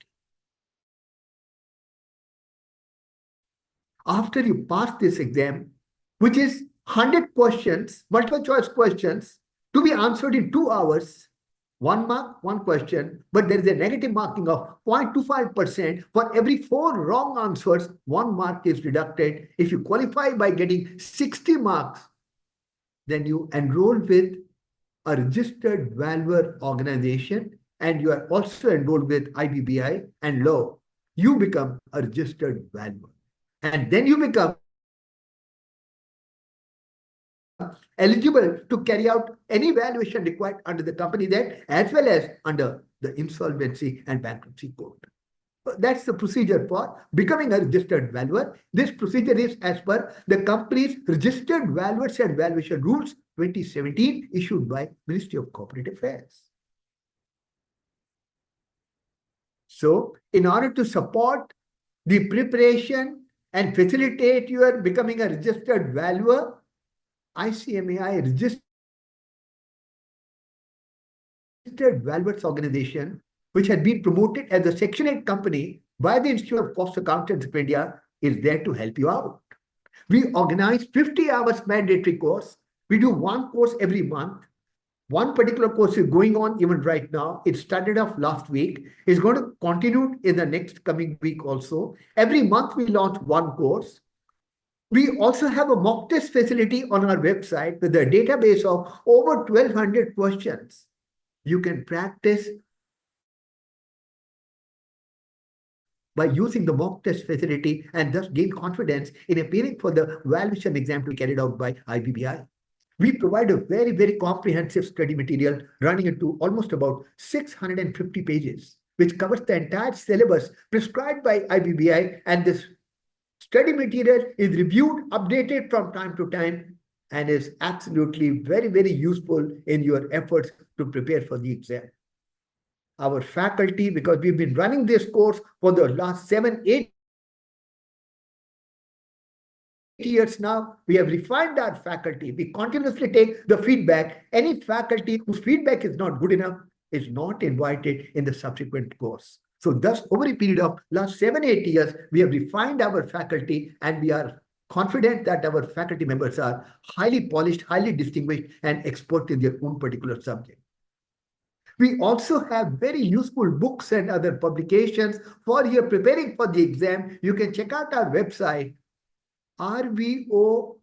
After you pass this exam, which is 100 questions, multiple choice questions, to be answered in 2 hours, 1 mark, 1 question, but there is a negative marking of 0.25%. For every 4 wrong answers, 1 mark is deducted. If you qualify by getting 60 marks, then you enroll with a registered valuer organization, and you are also enrolled with IBBI and law. You become a registered valuer. And then you become eligible to carry out any valuation required under the Companies Act as well as under the Insolvency and Bankruptcy Code. That's the procedure for becoming a registered valuer. This procedure is as per the company's Registered Valuers and Valuation Rules 2017 issued by Ministry of Corporate Affairs. So, in order to support the preparation and facilitate your becoming a registered valuer, ICMAI Registered Valuers Organization, which had been promoted as a Section 8 company by the Institute of Cost Accountants of India, is there to help you out. We organize 50 hours mandatory course. We do one course every month. One particular course is going on even right now. It started off last week. It's going to continue in the next coming week also. Every month we launch one course. We also have a mock test facility on our website with a database of over 1,200 questions. You can practice by using the mock test facility and thus gain confidence in appearing for the valuation exam to be carried out by IBBI. We provide a very, very comprehensive study material running into almost about 650 pages, which covers the entire syllabus prescribed by IBBI, and this study material is reviewed, updated from time to time, and is absolutely very, very useful in your efforts to prepare for the exam. Our faculty, because we've been running this course for the last 7-8 years now, we have refined our faculty. We continuously take the feedback. Any faculty whose feedback is not good enough is not invited in the subsequent course. So thus, over a period of last 7-8 years, we have refined our faculty, and we are confident that our faculty members are highly polished, highly distinguished, and expert in their own particular subject. We also have very useful books and other publications for your preparing for the exam. You can check out our website, rvoicmai.in,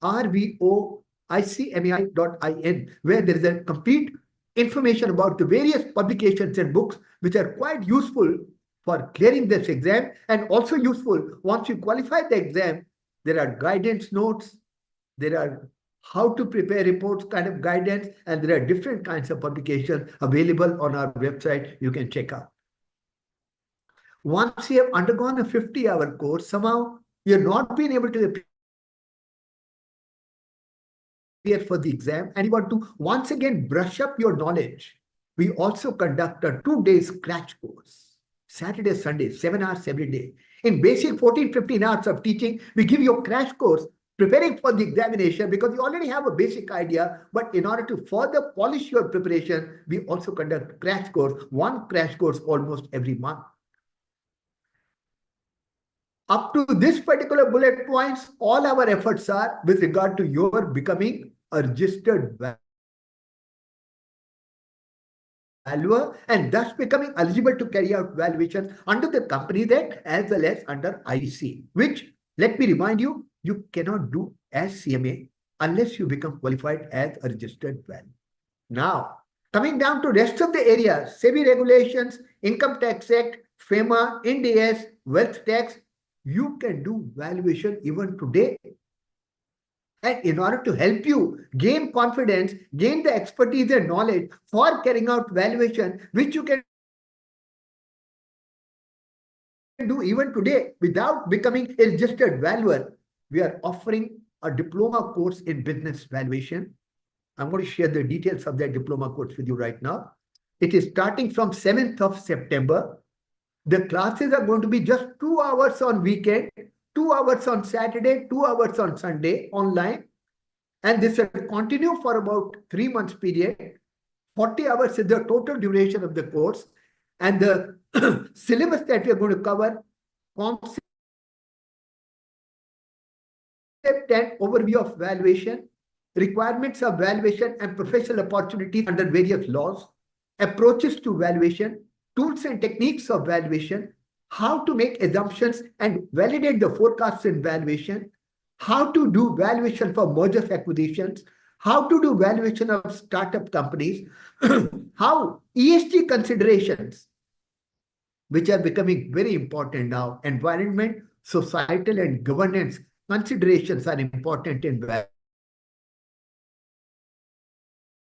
rvoicmai.in. icmai.in, where there is a complete information about the various publications and books which are quite useful for clearing this exam, and also useful once you qualify the exam. There are guidance notes, there are how to prepare reports kind of guidance, and there are different kinds of publications available on our website you can check out. Once you have undergone a 50-hour course, somehow you're not being able to appear for the exam and you want to once again brush up your knowledge, we also conduct a 2 days crash course. Saturday, Sunday, 7 hours every day. In basic 14, 15 hours of teaching, we give you a crash course preparing for the examination because you already have a basic idea. But in order to further polish your preparation, we also conduct crash course, one crash course almost every month. Up to this particular bullet points, all our efforts are with regard to your becoming a registered valuer and thus becoming eligible to carry out valuations under the Companies Act as well as under IC, which, let me remind you, you cannot do as CMA unless you become qualified as a registered valuer. Now, coming down to rest of the areas, SEBI regulations, Income Tax Act, FEMA, Ind AS, wealth tax, you can do valuation even today. And in order to help you gain confidence, gain the expertise and knowledge for carrying out valuation, which you can do even today without becoming a registered valuer, we are offering a diploma course in business valuation. I'm going to share the details of that diploma course with you right now. It is starting from 7th of September. The classes are going to be just 2 hours on weekend, 2 hours on Saturday, 2 hours on Sunday online. And this will continue for about 3 months period. 40 hours is the total duration of the course. And the syllabus that we are going to cover, concept and overview of valuation, requirements of valuation and professional opportunities under various laws, approaches to valuation, tools and techniques of valuation, how to make assumptions and validate the forecasts in valuation, how to do valuation for mergers acquisitions, how to do valuation of startup companies, how ESG considerations, which are becoming very important now, environment, societal and governance considerations are important in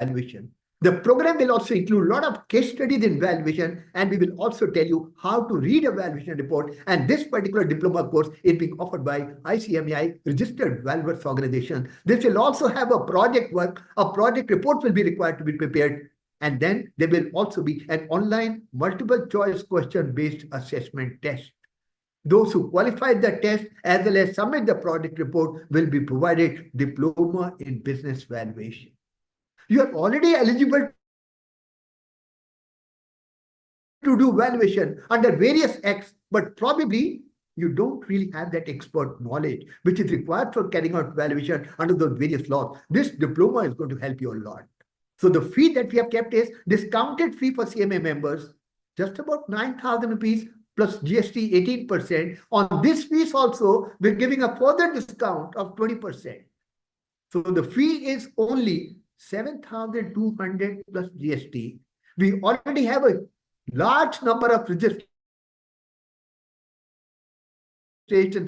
valuation. The program will also include a lot of case studies in valuation, and we will also tell you how to read a valuation report. And this particular diploma course is being offered by ICMAI, Registered Valuers Organization. This will also have a project work. A project report will be required to be prepared. And then there will also be an online multiple choice question based assessment test. Those who qualify the test as well as submit the project report will be provided diploma in business valuation. You are already eligible to do valuation under various acts, but probably you don't really have that expert knowledge which is required for carrying out valuation under those various laws. This diploma is going to help you a lot. So the fee that we have kept is discounted fee for CMA members, just about 9,000 rupees plus GST 18%. On this fees also, we're giving a further discount of 20%. So the fee is only 7,200 plus GST. We already have a large number of registrations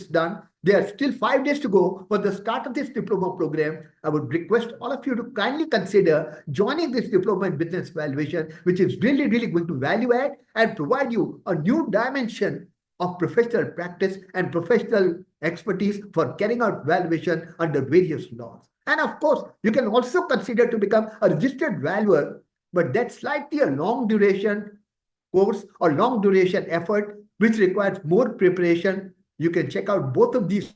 done. There are still 5 days to go for the start of this diploma program. I would request all of you to kindly consider joining this diploma in business valuation, which is really, really going to value add and provide you a new dimension of professional practice and professional expertise for carrying out valuation under various laws. And of course, you can also consider to become a registered valuer, but that's slightly a long duration course or long duration effort, which requires more preparation. You can check out both of these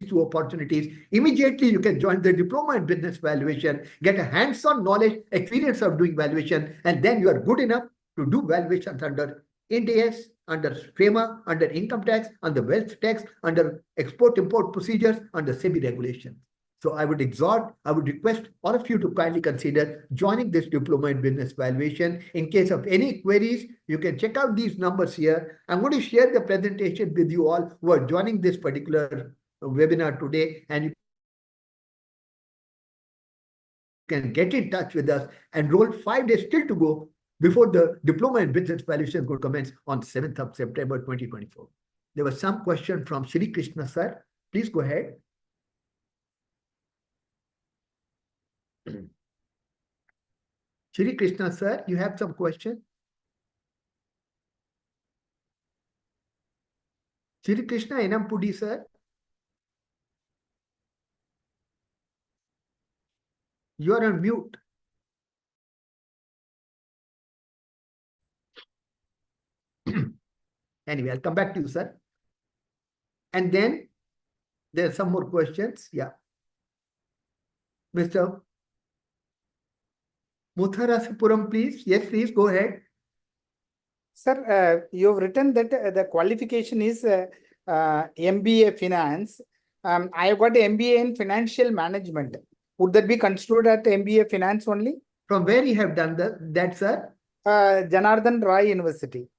2 opportunities. Immediately, you can join the diploma in business valuation, get a hands-on knowledge, experience of doing valuation, and then you are good enough to do valuations under Ind AS, under FEMA, under income tax, under wealth tax, under export-import procedures, under SEBI regulations. So I would request all of you to kindly consider joining this diploma in business valuation. In case of any queries, you can check out these numbers here. I'm going to share the presentation with you all who are joining this particular webinar today, and you can get in touch with us. Enroll 5 days still to go before the Diploma in Business Valuation could commence on 7th of September 2024. There was some question from Shri Krishna sir. Please go ahead. Shri Krishna sir, you have some question? Shri Krishna Enampudi sir, you are on mute. Anyway, I'll come back to you, sir. And then there are some more questions. Yeah. Mr. Mutharasipuram, please. Yes, please go ahead. Sir, you've written that the qualification is MBA Finance. I have got MBA in Financial Management. Would that be considered at MBA Finance only? From where you have done that, sir? Janardhan Roy University.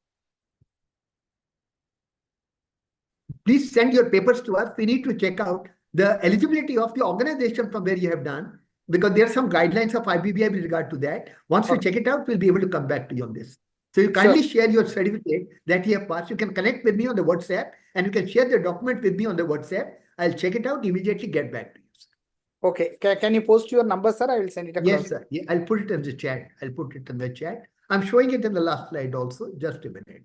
Please send your papers to us. We need to check out the eligibility of the organization from where you have done, because there are some guidelines of IBBI with regard to that. Once we check it out, we'll be able to come back to you on this. So you kindly share your certificate that you have passed. You can connect with me on the WhatsApp, and you can share the document with me on the WhatsApp. I'll check it out, immediately get back to you. Okay. Can you post your number, sir? I will send it across. Yes, sir. Yeah, I'll put it in the chat. I'll put it in the chat. I'm showing it in the last slide also. Just a minute.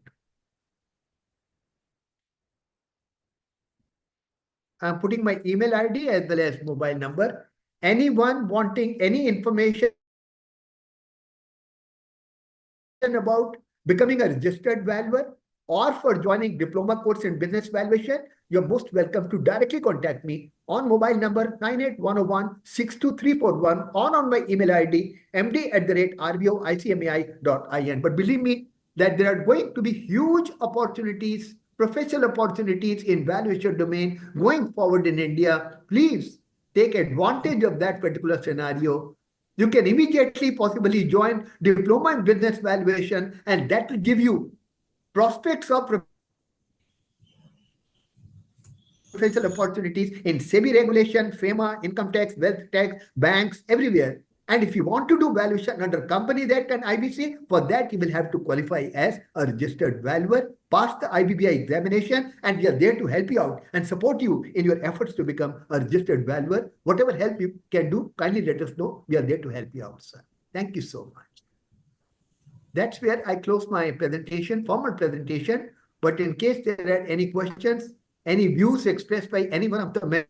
I'm putting my email ID as well as mobile number. Anyone wanting any information about becoming a registered valuer or for joining diploma course in business valuation, you're most welcome to directly contact me on mobile number 98101-62341 or on my email ID md@rboicmai.in. But believe me that there are going to be huge opportunities, professional opportunities in valuation domain going forward in India. Please take advantage of that particular scenario. You can immediately possibly join diploma in business valuation, and that will give you prospects of professional opportunities in SEBI regulation, FEMA, income tax, wealth tax, banks, everywhere. And if you want to do valuation under Companies Act and IBC, for that you will have to qualify as a registered valuer, pass the IBBI examination, and we are there to help you out and support you in your efforts to become a registered valuer. Whatever help you can do, kindly let us know. We are there to help you out, sir. Thank you so much. That's where I close my presentation, formal presentation. But in case there are any questions, any views expressed by any one of the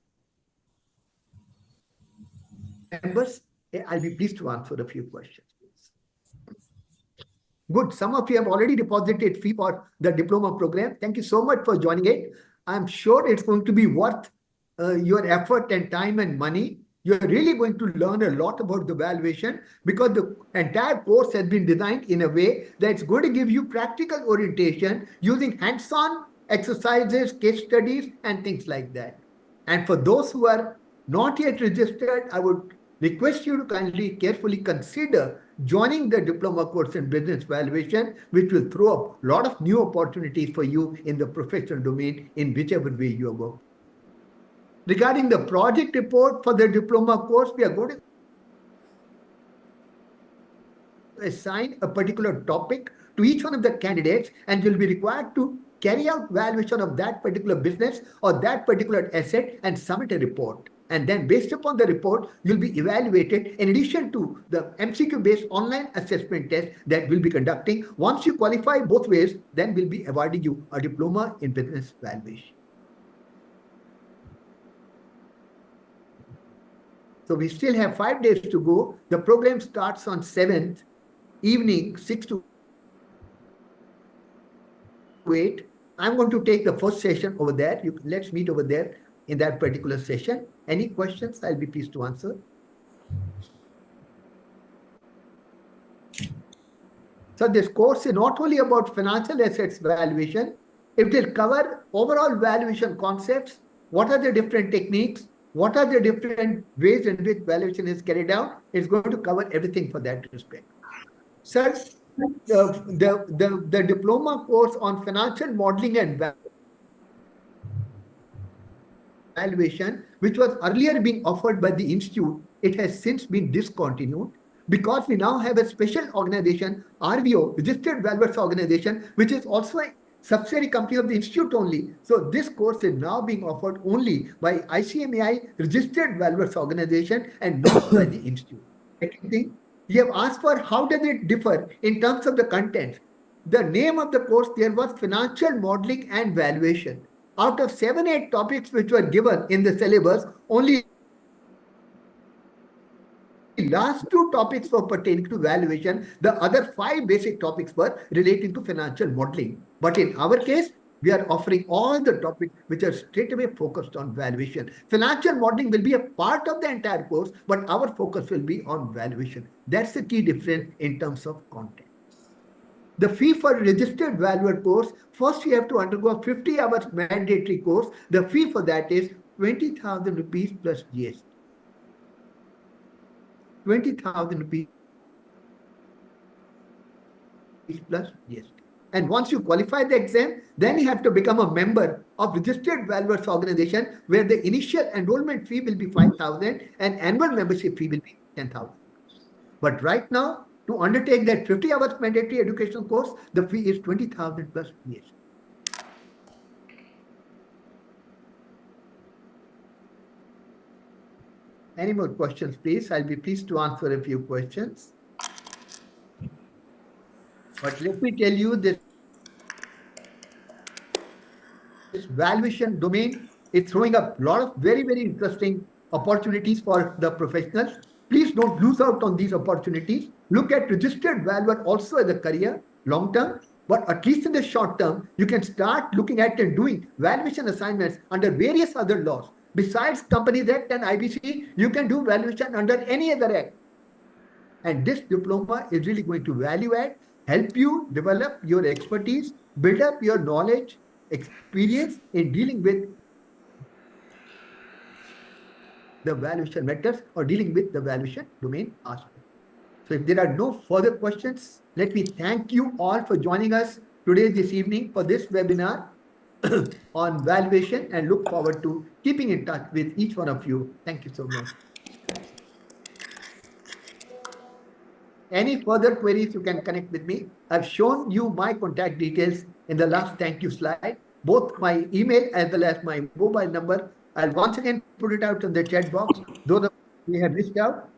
members, I'll be pleased to answer a few questions. Good. Some of you have already deposited fee for the diploma program. Thank you so much for joining it. I'm sure it's going to be worth your effort and time and money. You're really going to learn a lot about the valuation, because the entire course has been designed in a way that it's going to give you practical orientation using hands-on exercises, case studies, and things like that. And for those who are not yet registered, I would request you to kindly carefully consider joining the diploma course in business valuation, which will throw up a lot of new opportunities for you in the professional domain in whichever way you are working. Regarding the project report for the diploma course, we are going to assign a particular topic to each one of the candidates, and will be required to carry out valuation of that particular business or that particular asset and submit a report. And then based upon the report, you'll be evaluated in addition to the MCQ-based online assessment test that we'll be conducting. Once you qualify both ways, then we'll be awarding you a diploma in business valuation. So we still have 5 days to go. The program starts on 7th evening, 6 to 8. I'm going to take the first session over there. Let's meet over there in that particular session. Any questions? I'll be pleased to answer. So this course is not only about financial assets valuation, it will cover overall valuation concepts. What are the different techniques? What are the different ways in which valuation is carried out? It's going to cover everything for that respect. Sir, the diploma course on financial modeling and valuation, which was earlier being offered by the institute, it has since been discontinued because we now have a special organization, RVO, Registered Valuers Organization, which is also a subsidiary company of the institute only. So this course is now being offered only by ICMAI Registered Valuers Organization and not by the institute. Second thing, you have asked for how does it differ in terms of the content. The name of the course there was Financial Modeling and Valuation. Out of 7-8 topics which were given in the syllabus, only last 2 topics were pertaining to valuation. The other 5 basic topics were relating to financial modeling. But in our case, we are offering all the topics which are straight away focused on valuation. Financial modeling will be a part of the entire course, but our focus will be on valuation. That's the key difference in terms of content. The fee for registered valuer course, first you have to undergo a 50 hours mandatory course. The fee for that is 20,000 rupees plus GST. 20,000 rupees plus GST. And once you qualify the exam, then you have to become a member of Registered Valuers Organization, where the initial enrollment fee will be 5,000 and annual membership fee will be 10,000. But right now, to undertake that 50 hours mandatory education course, the fee is 20,000 plus GST. Any more questions, please? I'll be pleased to answer a few questions. But let me tell you, this valuation domain is throwing up a lot of very, very interesting opportunities for the professionals. Please don't lose out on these opportunities. Look at registered valuer also as a career, long term, but at least in the short term, you can start looking at and doing valuation assignments under various other laws. Besides Companies Act and IBC, you can do valuation under any other act. And this diploma is really going to value add, help you develop your expertise, build up your knowledge, experience in dealing with the valuation matters or dealing with the valuation domain aspect. So if there are no further questions, let me thank you all for joining us today, this evening, for this webinar on valuation, and look forward to keeping in touch with each one of you. Thank you so much. Any further queries, you can connect with me. I've shown you my contact details in the last thank you slide, both my email as well as my mobile number. I'll once again put it out in the chat box. Those of you who have missed out,